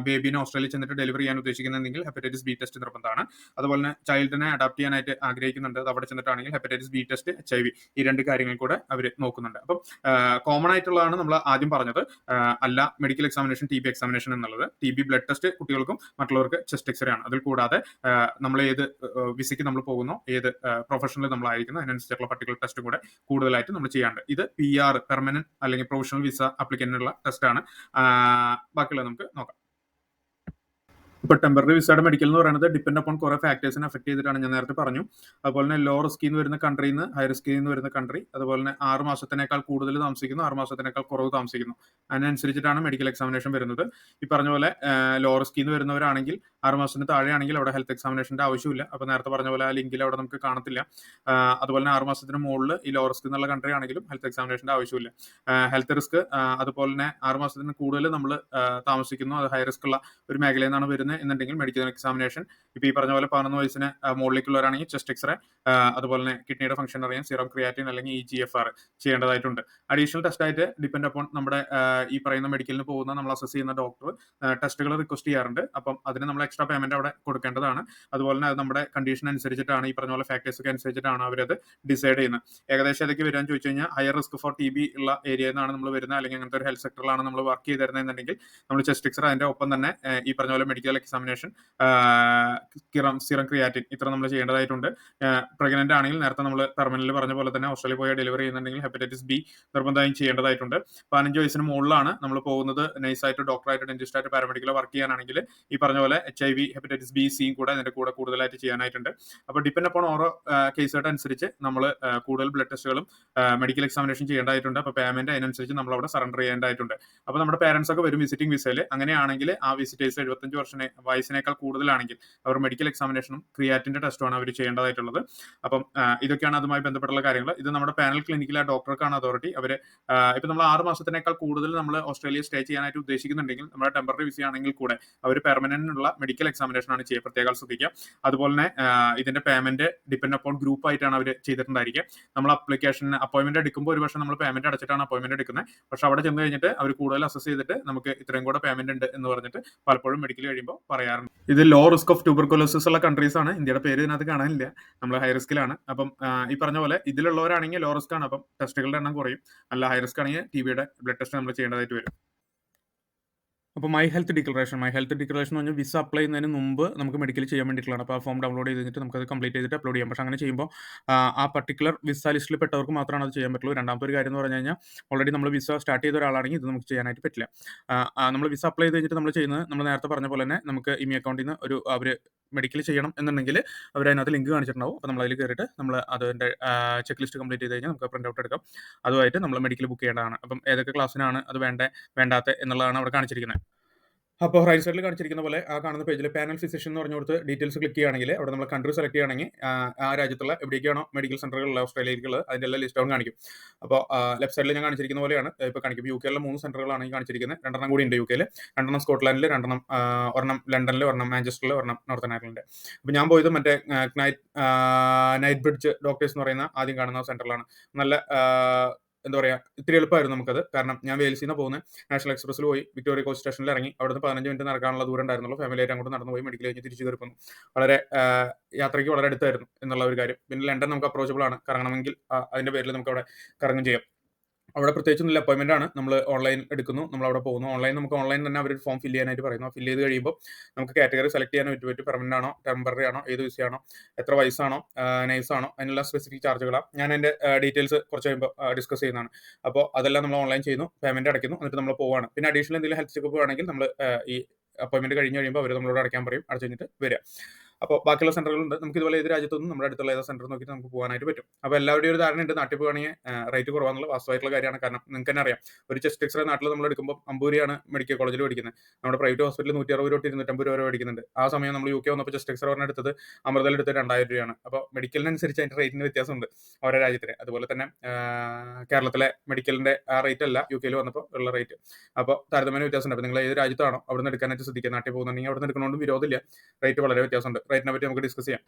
ബേബിനെ ഓസ്ട്രേലിയയിൽ ചെന്നിട്ട് ഡെലിവറി ചെയ്യാൻ ഉദ്ദേശിക്കുന്നുണ്ടെങ്കിൽ ഹെപ്പറ്റൈറ്റിസ് B ടെസ്റ്റ് നിർബന്ധമാണ്. അതുപോലെ തന്നെ ചൈൽഡിനെ അഡാപ്റ്റ് ചെയ്യാനായിട്ട് ആഗ്രഹിക്കുന്നുണ്ട്, അത് അവിടെ ചെന്നിട്ടാണെങ്കിൽ ഹെപ്പറ്റൈറ്റിസ് B ടെസ്റ്റ്, HIV ഈ 2 കാര്യങ്ങൾ കൂടെ അവർ നോക്കുന്നുണ്ട്. അപ്പം കോമൺ ആയിട്ടുള്ളതാണ് നമ്മൾ ആദ്യം പറഞ്ഞത്, അല്ല മെഡിക്കൽ എക്സാമിനേഷൻ, TB എക്സാമിനേഷൻ എന്നുള്ളത്. TB ബ്ലഡ് ടെസ്റ്റ് കുട്ടികൾക്കും മറ്റുള്ളവർക്ക് ചെസ്റ്റ് എക്സ്റേ ആണ്. അതിൽ കൂടാതെ നമ്മൾ ഏത് വിസയ്ക്ക് നമ്മൾ പോകുന്നോ, ഏത് പ്രൊഫഷനിൽ നമ്മളായിരിക്കുന്നു അതിനനുസരിച്ചുള്ള പർട്ടിക്കുലർ ടെസ്റ്റ് കൂടെ കൂടുതലായിട്ട് നമ്മൾ ചെയ്യാണ്ട്. ഇത് PR പെർമനന്റ് അല്ലെങ്കിൽ പ്രൊഫഷണൽ വിസ അപ്ലിക്കന്റിനുള്ള ടെസ്റ്റ് ആണ്. ബാക്കിയുള്ളത് നമുക്ക് നോക്കാം. ഇപ്പോൾ ടെമ്പററി വിസയുടെ മെഡിക്കൽ എന്ന് പറയുന്നത് ഡിപ്പെൻഡ് അപ്പോൺ കുറെ ഫാക്ടേഴ്സിനെ അഫക്ട് ചെയ്തിട്ടാണ്, ഞാൻ നേരത്തെ പറഞ്ഞു. അതുപോലെ തന്നെ ലോ റിസ്കിൽ നിന്ന് വരുന്ന കൺട്രിയിൽ നിന്ന് ഹൈ റിസ്കിൽ നിന്ന് വരുന്ന കൺട്രി, അതുപോലെ തന്നെ 6 മാസത്തിനേക്കാൾ കൂടുതൽ താമസിക്കുന്നു, 6 മാസത്തിനേക്കാൾ കുറവ് താമസിക്കുന്നു, അതിനനുസരിച്ചിട്ടാണ് മെഡിക്കൽ എക്സാമിനേഷൻ വരുന്നത്. ഈ പറഞ്ഞ പോലെ ലോ റിസ്കിൽ നിന്ന് വരുന്നവരാണെങ്കിൽ 6 മാസത്തിന് താഴെയാണെങ്കിൽ അവിടെ ഹെൽത്ത് എക്സാമിനേഷന്റെ ആവശ്യമില്ല. അപ്പോൾ നേരത്തെ പറഞ്ഞ പോലെ ആ ലിങ്കിൽ അവിടെ നമുക്ക് കാണത്തില്ല. അതുപോലെ തന്നെ 6 മാസത്തിന് മുകളിൽ ഈ ലോ റിസ്ക് എന്നുള്ള കൺട്രി ആണെങ്കിലും ഹെൽത്ത് എക്സാമിനേഷന്റെ ആവശ്യമില്ല. ഹെൽത്ത് റിസ്ക് അതുപോലെ തന്നെ 6 മാസത്തിന് കൂടുതൽ നമ്മൾ താമസിക്കുന്നു, അത് ഹൈ റിസ്ക് ഉള്ള ഒരു മേഖലയിൽ നിന്നാണ് വരുന്നത് എന്നുണ്ടെങ്കിൽ മെഡിക്കൽ എക്സാമിനേഷൻ ഇപ്പൊ ഈ പറഞ്ഞ പോലെ 11 വയസ്സിന് മുകളിലേക്കുള്ളവരാണെങ്കിൽ ചെസ്റ്റ് എക്സ്റേ, അതുപോലെ തന്നെ കിഡ്നിയുടെ ഫംഗ്ഷൻ അറിയാൻ സിറം ക്രിയാറ്റിൻ അല്ലെങ്കിൽ EGFR ചെയ്യേണ്ടതായിട്ടുണ്ട്. അഡീഷണൽ ടെസ്റ്റ് ആയിട്ട് ഡിപ്പെൻഡ് അപ്പോൺ നമ്മുടെ ഈ പറയുന്ന മെഡിക്കലിന് പോകുന്ന നമ്മൾ അസസ് ചെയ്യുന്ന ഡോക്ടർ ടെസ്റ്റുകൾ റിക്വസ്റ്റ് ചെയ്യാറുണ്ട്. അപ്പം അതിന് നമ്മൾ എക്സ്ട്രാ പേയ്മെന്റ് അവിടെ കൊടുക്കേണ്ടതാണ്. അതുപോലെ തന്നെ അത് നമ്മുടെ കണ്ടീഷൻ അനുസരിച്ചിട്ടാണ്, ഈ പറഞ്ഞ പോലെ ഫാക്ടേഴ്സ് ഒക്കെ അനുസരിച്ചിട്ടാണ് അവരത് ഡിസൈഡ് ചെയ്യുന്നത്. ഏകദേശം ഏതൊക്കെ വരാൻ ചോദിച്ചു കഴിഞ്ഞാൽ ഹയർ റിസ്ക് ഫോർ TB ഉള്ള ഏരിയയിൽ നിന്നാണ് നമ്മൾ വരുന്നത്, അല്ലെങ്കിൽ അങ്ങനത്തെ ഒരു ഹെൽത്ത് സെക്ടറിലാണ് നമ്മൾ വർക്ക് ചെയ്തിരുന്നതെന്നുണ്ടെങ്കിൽ നമ്മൾ ചെസ്റ്റ് എക്സ്റേ, അതിന്റെ ഒപ്പം തന്നെ ഈ പറഞ്ഞ പോലെ മെഡിക്കൽ എക്സാമിനേഷൻ, സിറം ക്രിയാറ്റിൻ ഇത്ര നമ്മൾ ചെയ്യേണ്ടതായിട്ടുണ്ട്. പ്രഗ്നന്റ് ആണെങ്കിൽ നേരത്തെ നമ്മൾ പെർമനന്റ് പറഞ്ഞ പോലെ തന്നെ ഓസ്ട്രേലിയ പോയി ഡെലിവറി ചെയ്യുന്നുണ്ടെങ്കിൽ ഹെപ്പറ്റൈറ്റിസ് B നിർബന്ധമായും ചെയ്യേണ്ടതായിട്ടുണ്ട്. 15 വയസ്സിന് മുകളിലാണ് നമ്മൾ പോകുന്നത് നൈസായിട്ട് ഡോക്ടറായിട്ട്, ഡെന്റിസ്റ്റായിട്ട്, പാരാമെഡിക്കലോ വർക്ക് ചെയ്യാനാണെങ്കിൽ ഈ പറഞ്ഞ പോലെ HIV, ഹെപ്പറ്റൈറ്റിസ് B, C കൂടെ അതിന്റെ കൂടെ കൂടുതലായിട്ട് ചെയ്യാനായിട്ടുണ്ട്. അപ്പോൾ ഡിപ്പെൻഡ് അപ്പോൾ ഓരോ കേസുകളുടെ അനുസരിച്ച് നമ്മൾ കൂടുതൽ ബ്ലഡ് ടെസ്റ്റുകളും മെഡിക്കൽ എക്സാമിനേഷൻ ചെയ്യേണ്ടതായിട്ടുണ്ട്. അപ്പോൾ പേയ്മെന്റ് അതിനനുസരിച്ച് നമ്മൾ അവിടെ സറണ്ടർ ചെയ്യേണ്ടതായിട്ടുണ്ട്. അപ്പോൾ നമ്മുടെ പേരൻസ് ഒക്കെ വരും വിസിറ്റിംഗ് വിസയിൽ. അങ്ങനെയാണെങ്കിൽ ആ വിസിറ്റേഴ്സ് 75 വയസ്സിനേക്കാൾ കൂടുതലാണെങ്കിൽ അവർ മെഡിക്കൽ എക്സാമിനേഷനും ക്രിയാറ്റിന്റെ ടെസ്റ്റുമാണ് അവർ ചെയ്യേണ്ടതായിട്ടുള്ളത്. അപ്പം ഇതൊക്കെയാണ് അതുമായി ബന്ധപ്പെട്ടുള്ള കാര്യങ്ങൾ. ഇത് നമ്മുടെ പാനൽ ക്ലിനിക്കിലെ ഡോക്ടർക്കാണ് അതോറിറ്റി. അവർ ഇപ്പം നമ്മൾ 6 മാസത്തിനേക്കാൾ കൂടുതൽ നമ്മൾ ഓസ്ട്രേലിയ സ്റ്റേ ചെയ്യാനായിട്ട് ഉദ്ദേശിക്കുന്നുണ്ടെങ്കിൽ നമ്മുടെ ടെമ്പററി വിസ ആണെങ്കിൽ കൂടെ അവർ പെർമനന്റ് ഉള്ള മെഡിക്കൽ എക്സാമിനേഷൻ ആണ് ചെയ്യുക. പ്രത്യേകം ശ്രദ്ധിക്കുക. അതുപോലെ തന്നെ ഇതിന്റെ പേയ്മെന്റ് ഡിപ്പെൻഡ് അപ്പോൺ ഗ്രൂപ്പ് ആയിട്ടാണ് അവർ ചെയ്തിട്ടുണ്ടായിരിക്കുക. നമ്മൾ അപ്ലിക്കേഷൻ അപ്പോയിന്റ്മെന്റ് എടുക്കുമ്പോൾ ഒരു പക്ഷേ നമ്മൾ പേയ്മെന്റ് അടച്ചിട്ടാണ് അപ്പോയിന്റ്മെന്റ് എടുക്കുന്നത്. പക്ഷെ അവിടെ ചെന്ന് കഴിഞ്ഞിട്ട് അവർ കൂടുതൽ അസസ് ചെയ്തിട്ട് നമുക്ക് ഇത്രയും കൂടെ പേയ്മെന്റ് ഉണ്ട് എന്ന് പറഞ്ഞിട്ട് പലപ്പോഴും മെഡിക്കൽ കഴിയുമ്പോൾ പറയാറുണ്ട്. ഇത് ലോ റിസ്ക് ഓഫ് ട്യൂബർകുലോസിസ് ഉള്ള കൺട്രീസ് ആണ്. ഇന്ത്യയുടെ പേര് ഇതിനകത്ത് കാണാനില്ല. നമ്മൾ ഹൈ റിസ്കിലാണ്. അപ്പം ഈ പറഞ്ഞ പോലെ ഇതിലുള്ളവരാണെങ്കിൽ ലോ റിസ്ക് ആണ്. അപ്പം ടെസ്റ്റുകളുടെ എണ്ണം കുറയും. അല്ല ഹൈ റിസ്ക് ആണെങ്കിൽ ടിബിയുടെ ബ്ലഡ് ടെസ്റ്റ് നമ്മൾ ചെയ്യേണ്ടതായിട്ട് വരും. അപ്പോൾ മൈ ഹെൽത്ത് ഡിക്ലറേഷൻ എന്ന് പറഞ്ഞാൽ വിസ അപ്ലൈ ചെയ്യുന്നതിന് മുമ്പ് നമുക്ക് മെഡിക്കൽ ചെയ്യാൻ വേണ്ടിയിട്ടുള്ളതാണ്. അപ്പോൾ ആ ഫോം ഡൗൺലോഡ് ചെയ്തിട്ട് നമുക്കത് കംപ്ലീറ്റ് ചെയ്തിട്ട് അപ്ലോഡ് ചെയ്യാം. പക്ഷേ അങ്ങനെ ചെയ്യുമ്പോൾ ആ പർട്ടിക്കുലർ വിസ ലിസ്റ്റിൽ പെട്ടവർക്ക് മാത്രമാണ് അത് ചെയ്യാൻ പറ്റുള്ളൂ. രണ്ടാമത്തെ ഒരു കാര്യം എന്ന് പറഞ്ഞു കഴിഞ്ഞാൽ ഓൾറെഡി നമ്മൾ വിസ സ്റ്റാർട്ട് ചെയ്ത ഒരാളാണെങ്കിൽ ഇത് നമുക്ക് ചെയ്യാനായിട്ട് പറ്റില്ല. നമ്മൾ വിസ അപ്ലൈ ചെയ്ത് കഴിഞ്ഞിട്ട് നമ്മൾ ചെയ്യുന്നത് നമ്മൾ നേരത്തെ പറഞ്ഞ പോലെ തന്നെ നമുക്ക് ഇമി അക്കൗണ്ടിൽ നിന്ന് ഒരു അവർ മെഡിക്കൽ ചെയ്യണം എന്നുണ്ടെങ്കിൽ അവർ അതിനകത്ത് ലിങ്ക് കാണിച്ചിട്ടുണ്ടാവും. അപ്പോൾ നമ്മൾ അതിൽ കയറിയിട്ട് നമ്മൾ അതിൻ്റെ ചെക്ക് ലിസ്റ്റ് കംപ്ലീറ്റ് ചെയ്ത് കഴിഞ്ഞാൽ നമുക്ക് പ്രിൻ്റ് ഔട്ട് എടുക്കാം. അതുമായിട്ട് നമ്മൾ മെഡിക്കൽ ബുക്ക് ചെയ്യേണ്ടതാണ്. അപ്പം ഏതൊക്കെ ക്ലാസ്സിനാണ് അത് വേണ്ടാത്ത എന്നുള്ളതാണ് അവിടെ കാണിച്ചിരിക്കുന്നത്. അപ്പോൾ റൈറ്റ് സൈഡിൽ കാണിച്ചിരിക്കുന്ന പോലെ ആ കാണുന്ന പേജിൽ പാനൽ ഫിസിഷ്യൻ എന്ന് പറഞ്ഞു കൊടുത്ത് ഡീറ്റെയിൽസ് ക്ലിക്ക് ചെയ്യുകയാണെങ്കിൽ അവിടെ നമ്മൾ കൺട്രി സെലക്ട് ചെയ്യുകയാണെങ്കിൽ ആ രാജ്യത്തുള്ള എവിടേക്കാണോ മെഡിക്കൽ സെന്ററുകൾ ഓസ്ട്രേലിയയിലുള്ളത് അതിൻ്റെ എല്ലാം ലിസ്റ്റ് ഡൗൺ കാണിക്കും. അപ്പോൾ ലെഫ്റ്റ് സൈഡിൽ ഞാൻ കാണിച്ചിരിക്കുന്ന പോലെയാണ് ഇപ്പോൾ കാണിക്കും. യു കെയിലെ 3 സെന്ററുകളാണ് ഈ കാണിച്ചിരിക്കുന്നത്. 2 കൂടി ഉണ്ട് യു കെയിൽ. 2 സ്കോട്ട്ലാൻഡിൽ, 1 ലണ്ടനിൽ, 1 മാഞ്ചസ്റ്ററിൽ, 1 നോർത്തേൺ അയർലൻഡ്. അപ്പോൾ ഞാൻ പോയത് മറ്റേ നൈറ്റ് ബ്രിഡ്ജ് ഡോക്ടേഴ്സ് എന്ന് പറയുന്ന ആദ്യം കാണുന്ന സെന്ററിലാണ്. നല്ല എന്താ പറയുക, ഇത്തിരി എളുപ്പമായിരുന്നു നമുക്കത്. കാരണം ഞാൻ വെയിൽസിൽ നിന്ന് പോകുന്നത് നാഷണൽ എക്സ്പ്രസ്സിൽ പോയി വിക്ടോറിയ കോച്ച് സ്റ്റേഷനിൽ ഇറങ്ങി അവിടുന്ന് 15 മിനിറ്റ് നടക്കാനുള്ള ദൂരം ഉണ്ടായിരുന്നുള്ളൂ. ഫാമിലിയായിട്ട് അങ്ങോട്ട് നടന്നു പോയി മെഡിക്കൽ കഴിഞ്ഞ് തിരിച്ചു കയറിപ്പോന്നു. വളരെ യാത്രയ്ക്ക് വളരെ അടുത്തായിരുന്നു എന്നുള്ള ഒരു കാര്യം. പിന്നെ ലണ്ടൻ നമുക്ക് അപ്രോച്ചബിൾ ആണ്. കറങ്ങണമെങ്കിൽ അതിന്റെ പേരിൽ നമുക്ക് അവിടെ കറങ്ങും ചെയ്യാം. അവിടെ പ്രത്യേകിച്ചൊന്നുമില്ല. അപ്പോയിന്റ്മെന്റ് ആണ്. നമ്മൾ ഓൺലൈൻ എടുക്കുന്നു, നമ്മൾ അവിടെ പോകുന്നു. നമുക്ക് ഓൺലൈൻ തന്നെ അവർ ഫോം ഫില്ല് ചെയ്യാനായിട്ട് പറയുന്നു. ഫില്ല് ചെയ്ത് കഴിയുമ്പോൾ നമുക്ക് കാറ്റഗറി സെലക്ട് ചെയ്യാൻ പറ്റും. പെർമനന്റ് ആണോ, ടെമ്പററി ആണോ, ഏത് വിസയാണോ, എത്ര വയസ്സാണോ, നൈസ് ആണോ, അതിനുള്ള സ്പെസിഫിക് ചാർജുകളാണ്. ഞാൻ എൻ്റെ ഡീറ്റെയിൽസ് കുറച്ച് കഴിയുമ്പോൾ ഡിസ്കസ് ചെയ്യുന്നതാണ്. അപ്പോൾ അതെല്ലാം നമ്മൾ ഓൺലൈൻ ചെയ്യുന്നു, പേയ്മെന്റ് അടയ്ക്കുന്നു, എന്നിട്ട് നമ്മൾ പോവാണ്. പിന്നെ അഡീഷണൽ എന്തെങ്കിലും ഹെൽത്ത് ചെക്കപ്പ് ആണെങ്കിൽ നമ്മൾ ഈ അപ്പോയിന്റ്മെന്റ് കഴിഞ്ഞ് കഴിയുമ്പോൾ അവർ നമ്മളോട് അടയ്ക്കാൻ പറയും. അടച്ചു കഴിഞ്ഞിട്ട് വരിക. അപ്പോൾ ബാക്കിയുള്ള സെന്ററുകളുണ്ട്. നമുക്ക് ഇതുപോലെ ഏത് രാജ്യത്തൊന്നും നമ്മുടെ അടുത്തുള്ള ഏത് സെന്റർ നോക്കിയിട്ട് നമുക്ക് പോകാനായിട്ട് പറ്റും. അപ്പോൾ എല്ലാവരുടെയും ഒരു ധാരണയുണ്ട് നാട്ടിൽ പോകുകയാണെങ്കിൽ റേറ്റ് കുറവാന്നുള്ള വാസ്തവമായിട്ടുള്ള കാര്യമാണ്. കാരണം നിങ്ങൾക്ക് തന്നെ അറിയാം, ഒരു ചെസ്റ്റ് എക്സ്റേ നാട്ടിൽ നമ്മൾ എടുക്കുമ്പോൾ 50 രൂപയാണ് മെഡിക്കൽ കോളേജിൽ പഠിക്കുന്നത്. നമ്മുടെ പ്രൈവറ്റ് ഹോസ്പിറ്റലിൽ 160 തൊട്ട് 250 രൂപ വരെ മേടിക്കുന്നുണ്ട്. ആ സമയം നമ്മൾ UK വന്നപ്പോൾ ചെസ്റ്റ് എക്സ്റേ പറഞ്ഞ എടുത്തത് അമൃതയിൽ എടുത്ത് 2000 രൂപയാണ്. അപ്പോൾ മെഡിക്കലിനനുസരിച്ച് അതിൻ്റെ റേറ്റിന് വ്യത്യാസമുണ്ട് ഓരോ രാജ്യത്തിന്. അതുപോലെ തന്നെ കേരളത്തിലെ മെഡിക്കലിന്റെ ആ റേറ്റ് അല്ല UK വന്നപ്പോൾ ഉള്ള റേറ്റ്. അപ്പോൾ താരതമ്യേന വ്യത്യാസമുണ്ട്. അപ്പോൾ നിങ്ങൾ ഏത് രാജ്യത്താണോ അവിടെ നിന്ന് എടുക്കാനായിട്ട് ശ്രദ്ധിക്കുക. നാട്ടിൽ പോകുന്നുണ്ടെങ്കിൽ അവിടെ നിന്ന് എടുക്കുന്നതുകൊണ്ടും വിരോധമില്ല. റേറ്റ് വളരെ വ്യത്യാസമുണ്ട്. റേറ്റിനെ പറ്റി നമുക്ക് ഡിസ്കസ് ചെയ്യാം.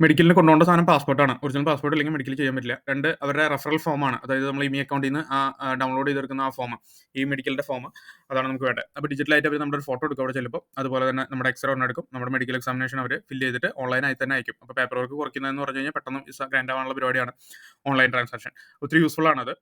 മെഡിക്കലിന് കൊണ്ടുപോകേണ്ട സാധനം പാസ്പോർട്ടാണ്. ഒറിജിനൽ പാസ്പോർട്ട് ഇല്ലെങ്കിൽ മെഡിക്കൽ ചെയ്യാൻ പറ്റില്ല. 2 അവരുടെ റെഫറൽ ഫോമാണ്. അതായത് നമ്മൾ ഇമി അക്കൗണ്ടിൽ നിന്ന് ഡൗൺലോഡ് ചെയ്തെടുക്കുന്ന ആ ഫോം, ഈ മെഡിക്കലിന്റെ ഫോം, അതാണ് നമുക്ക് വേണ്ടത്. അപ്പോൾ ഡിജിറ്റലായിട്ട് അവർ നമ്മുടെ ഒരു ഫോട്ടോ എടുക്കും അവിടെ ചെല്ലുമ്പോൾ. അതുപോലെ തന്നെ നമ്മുടെ എക്സ്റേ ഒന്ന് എടുക്കും. നമ്മുടെ മെഡിക്കൽ എക്സാമിനേഷൻ അവർ ഫില്ല് ചെയ്തിട്ട് ഓൺലൈനായി തന്നെ അയക്കും. അപ്പോൾ പേപ്പർ വർക്ക് കുറയ്ക്കുന്നതെന്ന് പറഞ്ഞു കഴിഞ്ഞാൽ പെട്ടെന്ന് ഗ്രാൻഡ് ആവാനുള്ള പരിപാടിയാണ് ഓൺലൈൻ ട്രാൻസാക്ഷൻ. ഒത്തിരി യൂസ്ഫുൾ ആണത്.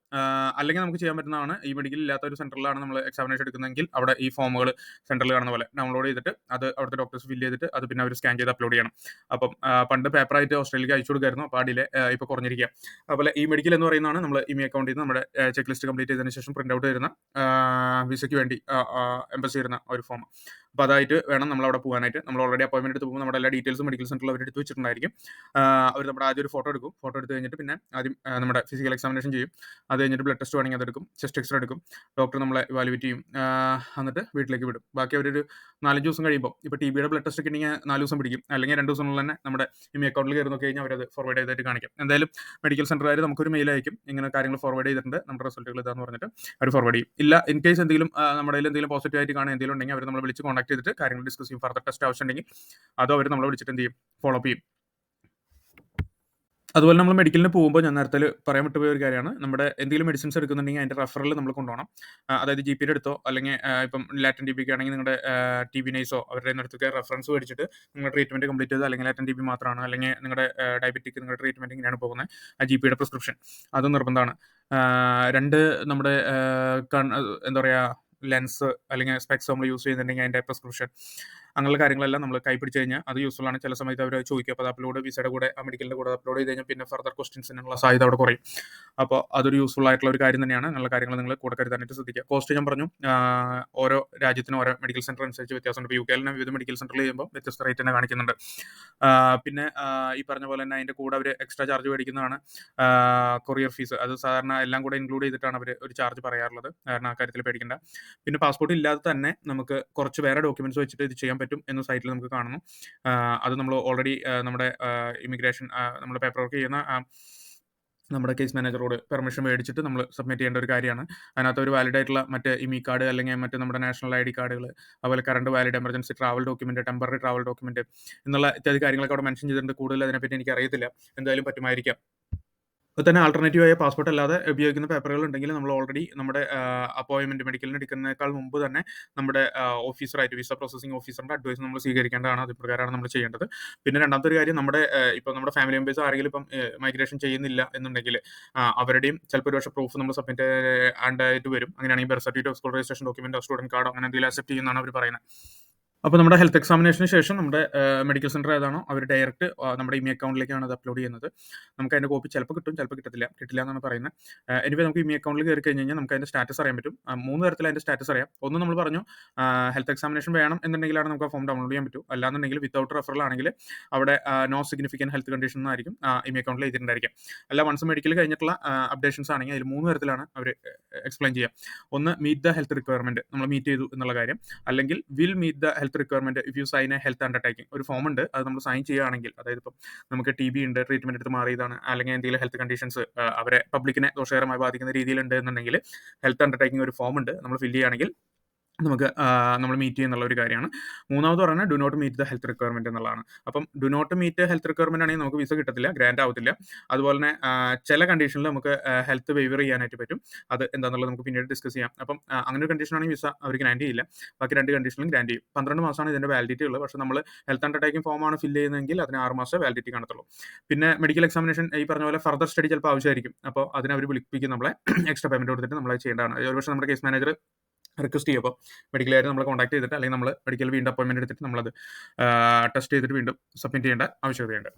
അല്ലെങ്കിൽ നമുക്ക് ചെയ്യാൻ പറ്റുന്നതാണ്, ഈ മെഡിക്കൽ ഇല്ലാത്ത ഒരു സെന്ററിലാണ് നമ്മൾ എക്സാമിനേഷൻ എടുക്കുന്നതെങ്കിൽ അവിടെ ഈ ഫോമുകൾ സെന്ററിൽ കാണുന്ന പോലെ ഡൗൺലോഡ് ചെയ്തിട്ട് അത് അവിടുത്തെ ഡോക്ടേഴ്സ് ഫില്ല് ചെയ്തിട്ട് അത് പിന്നെ അവർ സ്കാൻ ചെയ്ത് അപ്ലോഡ് ചെയ്യണം. അപ്പം പണ്ട് പേപ്പറായിട്ട് ഓസ്ട്രേലിയക്ക് അയച്ചു കൊടുക്കായിരുന്നു. അപ്പോൾ ആ ഡിലേ ഇപ്പോൾ കുറഞ്ഞിരിക്കുക. അതുപോലെ ഈ മെഡിക്കൽ എന്ന് പറയുന്നതാണ് നമ്മൾ ഇമി അക്കൗണ്ടിൽ നിന്ന് നമ്മുടെ ചെക്ക് ലിസ്റ്റ് കംപ്ലീറ്റ് ചെയ്തതിന് ശേഷം പ്രിന്റ് ഔട്ട് തരുന്ന വിസയ്ക്ക് വേണ്ടി എംബസി തരുന്ന ഒരു ഫോം. അപ്പോൾ അതായിട്ട് വേണം നമ്മൾ അവിടെ പോകാനായിട്ട്. നമ്മൾ ഓൾറെഡി അപ്പോയിന്റ്മെന്റ് എടുത്ത് പോകുമ്പോൾ നമ്മുടെ എല്ലാ ഡീറ്റെയിൽസും മെഡിക്കൽ സെന്ററിൽ അവർ എടുത്ത് വെച്ചിട്ടുണ്ടായിരിക്കും. അവർ നമ്മുടെ ആദ്യം ഒരു ഫോട്ടോ എടുക്കും. ഫോട്ടോ എടുത്ത് കഴിഞ്ഞിട്ട് പിന്നെ ആദ്യം നമ്മുടെ ഫിസിക്കൽ എക്സാമിനേഷൻ ചെയ്യും. അത് കഴിഞ്ഞിട്ട് ബ്ലഡ് ടെസ്റ്റ് വേണമെങ്കിൽ അതെടുക്കും. ചെസ്റ്റ് എക്സ്റേ എടുക്കും. ഡോക്ടർ നമ്മളെ ഇവാലുവേറ്റ് ചെയ്യും. എന്നിട്ട് വീട്ടിലേക്ക് വിടും. ബാക്കി അവരൊരു 4-5 ദിവസം കഴിയുമ്പോൾ, ഇപ്പോൾ TBയുടെ ബ്ലഡ് ടെസ്റ്റ് ഒക്കെ ഉണ്ടെങ്കിൽ 4 ദിവസം പിടിക്കും. അല്ലെങ്കിൽ 2 ദിവസങ്ങളിൽ തന്നെ നമ്മുടെ ഇമി അക്കൗണ്ടിൽ കയറി നോക്കി കഴിഞ്ഞാൽ അവരത് ഫോർവേഡ് ചെയ്തിട്ട് കാണിക്കും. എന്തായാലും മെഡിക്കൽ സെന്ററുകാർ നമുക്കൊരു മെയിൽ അയക്കും, ഇങ്ങനെ കാര്യങ്ങൾ ഫോർവേഡ് ചെയ്തിട്ടുണ്ട്, നമ്മുടെ റിസൾട്ടുകൾ ഇതാന്ന് പറഞ്ഞിട്ട് അവർ ഫോർവേഡ് ചെയ്യും. ഇല്ല, ഇൻ കേസ് എന്തെങ്കിലും നമ്മുടെ എന്തെങ്കിലും പോസിറ്റീവ് ആയിട്ട് കാണാൻ എന്തെങ്കിലും ഉണ്ടെങ്കിൽ അവർ നമ്മളെ വിളിച്ച് കോൺടാക്ട് ചെയ്തിട്ട് കാര്യങ്ങൾ ഡിസ്കസ് ചെയ്യും. ഫർദർ ടെസ്റ്റ് ആവശ്യമുണ്ടെങ്കിൽ അതോ അവർ നമ്മളെ വിളിച്ചിട്ട് എന്ത് ചെയ്യും, ഫോളോ അപ്പ് ചെയ്യും. അതുപോലെ നമ്മൾ മെഡിക്കലിന് പോകുമ്പോൾ ഞാൻ നേരത്തെ പറയാൻ വിട്ടുപോയ ഒരു കാര്യമാണ്, നമ്മുടെ എന്തെങ്കിലും മെഡിസിൻസ് എടുക്കുന്നുണ്ടെങ്കിൽ അതിൻ്റെ റെഫറൽ നമ്മൾ കൊണ്ടുപോകണം. അതായത് GPയുടെ അടുത്തോ അല്ലെങ്കിൽ ഇപ്പം ലാറ്റൻ TBക്ക് ആണെങ്കിൽ നിങ്ങളുടെ TB നൈസോ അവരുടെ അടുത്തൊക്കെ റെഫറൻസ് മേടിച്ചിട്ട് നിങ്ങളുടെ ട്രീറ്റ്മെൻറ്റ് കംപ്ലീറ്റ് ചെയ്ത്, അല്ലെങ്കിൽ ലാറ്റൻ TB മാത്രമാണ്, അല്ലെങ്കിൽ നിങ്ങളുടെ ഡയബറ്റിക് നിങ്ങളുടെ ട്രീറ്റ്മെൻറ്റ് ഇങ്ങനെയാണ് പോകുന്നത്, ആ GPയുടെ പ്രിസ്ക്രിപ്ഷൻ അത് നിർബന്ധമാണ്. 2 നമ്മുടെ എന്താ പറയുക, ലെൻസ് അല്ലെങ്കിൽ സ്പെക്സ് നമ്മൾ യൂസ് ചെയ്യുന്നുണ്ടെങ്കിൽ അതിൻ്റെ പ്രിസ്ക്രിപ്ഷൻ, അങ്ങനെയുള്ള കാര്യങ്ങളെല്ലാം നമ്മൾ കൈപ്പിടിച്ച് കഴിഞ്ഞാൽ അത് യൂസ്ഫുൾ ആണ്. ചില സമയത്ത് അവർ ചോദിക്കും. അപ്പോൾ അത് അപ്ലോഡ് വിസയുടെ കൂടെ ആ മെഡിക്കലിൻ്റെ കൂടെ അപ്ലോഡ് ചെയ്ത് കഴിഞ്ഞാൽ പിന്നെ ഫർദർ ക്വസ്റ്റ്യൻസിനുള്ള സാധ്യത അവിടെ കുറയും. അപ്പോൾ അതൊരു യൂസ്ഫുൾ ആയിട്ടുള്ള ഒരു കാര്യം തന്നെയാണ്. അങ്ങനെയുള്ള കാര്യങ്ങൾ നിങ്ങൾ കൂടെ കരുതാനായിട്ട് ശ്രദ്ധിക്കുക. കോസ്റ്റ് ഞാൻ പറഞ്ഞു, ഓരോ രാജ്യത്തിനും ഓരോ മെഡിക്കൽ സെന്റർ അനുസരിച്ച് വ്യത്യാസമുണ്ട്. ഇപ്പോൾ UK വിവിധ മെഡിക്കൽ സെന്ററിൽ ചെയ്യുമ്പോൾ വ്യത്യസ്ത റേറ്റ് തന്നെ കാണിക്കുന്നുണ്ട്. പിന്നെ ഈ പറഞ്ഞ പോലെ തന്നെ അതിൻ്റെ കൂടെ അവർ എക്സ്ട്രാ ചാർജ് മേടിക്കുന്നതാണ് കൊറിയർ ഫീസ്. അത് സാധാരണ എല്ലാം കൂടെ ഇൻക്ലൂഡ് ചെയ്തിട്ടാണ് അവർ ഒരു ചാർജ് പറയാറുള്ളത്. കാരണം ആ കാര്യത്തിൽ പേടിക്കേണ്ട. പിന്നെ പാസ്പോർട്ട് ഇല്ലാതെ തന്നെ നമുക്ക് കുറച്ച് വേറെ ഡോക്യുമെന്റ്സ് വെച്ചിട്ട് ഇത് ചെയ്യാൻ പറ്റും എന്ന് സൈറ്റിൽ നമുക്ക് കാണുന്നു. അത് നമ്മൾ ഓൾറെഡി നമ്മുടെ ഇമിഗ്രേഷൻ നമ്മൾ പേപ്പർ വർക്ക് ചെയ്യുന്ന നമ്മുടെ കേസ് മാനേജറോട് പെർമിഷൻ മേടിച്ചിട്ട് നമ്മൾ സബ്മിറ്റ് ചെയ്യേണ്ട ഒരു കാര്യമാണ്. അതിനകത്ത് ഒരു വാലിഡ് ആയിട്ടുള്ള മറ്റ് ഇമി കാർഡ് അല്ലെങ്കിൽ മറ്റ് നമ്മുടെ നാഷണൽ ID കാർഡുകൾ, അതുപോലെ current valid emergency travel document, temporary travel document എന്നുള്ള ഇത്യാദി കാര്യങ്ങളൊക്കെ അവിടെ മെൻഷൻ ചെയ്തിട്ടുണ്ട്. കൂടുതൽ അതിനെപ്പറ്റി എനിക്ക് അറിയത്തില്ല, എന്തായാലും പറ്റുമായിരിക്കാം. അപ്പോൾ തന്നെ ആൾട്ടർനേറ്റീവായ പാസ്പോർട്ട് അല്ലാതെ ഉപയോഗിക്കുന്ന പേപ്പറുകൾ ഉണ്ടെങ്കിൽ നമ്മൾ ഓൾറെഡി നമ്മുടെ അപ്പോയിൻമെന്റ് മെഡിക്കലിന് എടുക്കുന്നതിനേക്കാൾ മുമ്പ് തന്നെ നമ്മുടെ ഓഫീസറായിട്ട് വിസ പ്രോസസിംഗ് ഓഫീസറിന്റെ അഡ്വൈസ് നമ്മൾ സ്വീകരിക്കേണ്ടതാണ്. അത് പ്രകാരമാണ് നമ്മൾ ചെയ്യേണ്ടത്. പിന്നെ രണ്ടാമത്തെ ഒരു കാര്യം, ഇപ്പോൾ നമ്മുടെ ഫാമിലി മെമ്പേഴ്സ് ആരെങ്കിലും ഇപ്പം മൈഗ്രേഷൻ ചെയ്യുന്നില്ല എന്നുണ്ടെങ്കിൽ അവരുടെയും ചിലപ്പോൾ ഒരു പക്ഷേ പ്രൂഫ് നമ്മൾ സബ്മിറ്റ് ആയിട്ട് വരും. അങ്ങനെയാണെങ്കിൽ birth certificate, school registration document, student കാർഡോ അങ്ങനെ എന്തെങ്കിലും അക്സെപ്റ്റ് ചെയ്യുന്നതാണ് അവർ പറയുന്നത്. അപ്പോൾ നമ്മുടെ ഹെൽത്ത് എക്സാമിനേഷന് ശേഷം നമ്മുടെ മെഡിക്കൽ സെന്റർ ഏതാണോ അവർ ഡയറക്റ്റ് നമ്മുടെ ഇമി അക്കൗണ്ടിലേക്കാണ് അത് അപ്ലോഡ് ചെയ്യുന്നത്. നമുക്ക് അതിന്റെ കോപ്പി ചിലപ്പോൾ കിട്ടും, ചിലപ്പോൾ കിട്ടില്ല എന്നാണ് പറയുന്നത്. എനിവേ നമുക്ക് ഇമി അക്കൗണ്ടിൽ കയറി കഴിഞ്ഞ് കഴിഞ്ഞാൽ നമുക്ക് അതിന്റെ സ്റ്റാറ്റസ് അറിയാൻ പറ്റും. 3 തരത്തിൽ അതിന്റെ സ്റ്റാറ്റസ് അറിയാം. ഒന്ന് നമ്മൾ പറഞ്ഞു ഹെൽത്ത് എക്സാമിനേഷൻ വേണം എന്നുണ്ടെങ്കിലാണ് നമുക്ക് ആ ഫോം ഡൗൺലോഡ് ചെയ്യാൻ പറ്റും. അല്ലാന്നുണ്ടെങ്കിൽ വിത്തൗട്ട് റെഫറൽ ആണെങ്കിൽ അവിടെ നോ സിഗ്നിഫിക്കന്റ് ഹെൽത്ത് കണ്ടീഷൻ എന്നായിരിക്കും ഇമി അക്കൗണ്ടിൽ എഴുതിയിട്ടുണ്ടായിരിക്കും. അല്ല വൺസ് മെഡിക്കൽ കഴിഞ്ഞിട്ടുള്ള അപ്ഡേഷൻസ് ആണെങ്കിൽ അതിൽ 3 തരത്തിലാണ് അവർ എക്സ്പ്ലെയിൻ ചെയ്യുക. ഒന്ന് മീറ്റ് ദ ഹെൽത്ത് റിക്വയർമെന്റ്, നമ്മൾ മീറ്റ് ചെയ്തു എന്നുള്ള കാര്യം. അല്ലെങ്കിൽ will meet the health requirement if you sign a health undertaking. ഒരു ഫോം ഉണ്ട്, അത് നമ്മൾ സൈൻ ചെയ്യുകയാണെങ്കിൽ, അതായത് ഇപ്പം നമുക്ക് TB ഉണ്ട്, ട്രീറ്റ്മെന്റ് എടുത്ത് മാറിയതാണ്, അല്ലെങ്കിൽ എന്തെങ്കിലും ഹെൽത്ത് കണ്ടീഷൻസ് അവരെ പബ്ലിക്കിനെ ദോഷകരമായി ബാധിക്കുന്ന രീതിയിലുണ്ട് എന്നുണ്ടെങ്കിൽ ഹെൽത്ത് അണ്ടർടേക്കിംഗ് ഒരു ഫോം ഉണ്ട്, നമ്മൾ ഫില്ല് ചെയ്യുകയാണെങ്കിൽ നമുക്ക് നമ്മൾ മീറ്റ് ചെയ്യുന്നുള്ള ഒരു കാര്യമാണ്. മൂന്നാമത് പറയുന്നത് do not meet the health requirement എന്നുള്ളതാണ്. അപ്പം do not meet health requirement ആണെങ്കിൽ നമുക്ക് വിസ കിട്ടത്തില്ല, ഗ്രാൻഡ് ആവത്തില്ല. അതുപോലെ തന്നെ ചില കണ്ടീഷനിൽ നമുക്ക് ഹെൽത്ത് വെയിവർ ചെയ്യാനായിട്ട് പറ്റും. അത് എന്താണെന്നുള്ളത് നമുക്ക് പിന്നീട് ഡിസ്കസ് ചെയ്യാം. അപ്പം അങ്ങനെ ഒരു കണ്ടീഷൻ ആണെങ്കിൽ വിസ അവർ ഗ്രാൻഡ് ചെയ്യില്ല. ബാക്കി 2 കണ്ടീഷനിലും ഗ്രാൻഡ് ചെയ്യും. 12 മാസമാണ് ഇതിന്റെ വാലിഡിറ്റി ഉള്ളത്. പക്ഷേ നമ്മൾ ഹെൽത്ത് അണ്ടർടേക്കിംഗ് ഫോമാണ് ഫില്ല് ചെയ്യുന്നതെങ്കിൽ അതിന് 6 മാസം വാലിഡിറ്റി കാണത്തുള്ളൂ. പിന്നെ മെഡിക്കൽ എക്സാമിനേഷൻ ഈ പറഞ്ഞ പോലെ ഫർദർ സ്റ്റഡി ചിലപ്പോൾ ആവശ്യമായിരിക്കും. അപ്പോൾ അതിന് അവർ വിളിപ്പിക്കും നമ്മളെ, എക്സ്ട്രാ പേയ്മെന്റ് കൊടുത്തിട്ട് നമ്മൾ ചെയ്യേണ്ടതാണ്. ഒരുപക്ഷെ നമ്മുടെ കേസ് മാനേജർ റിക്വസ്റ്റ് ചെയ്യും. അപ്പോൾ മെഡിക്കലായിട്ട് നമ്മളെ കോൺടാക്ട് ചെയ്തിട്ട്, അല്ലെങ്കിൽ നമ്മൾ മെഡിക്കൽ വീണ്ടും അപ്പോയിൻമെന്റ് എടുത്തിട്ട് നമ്മളത് ടെസ്റ്റ് ചെയ്തിട്ട് വീണ്ടും സബ്മിറ്റ് ചെയ്യേണ്ട ആവശ്യകതയുണ്ട്.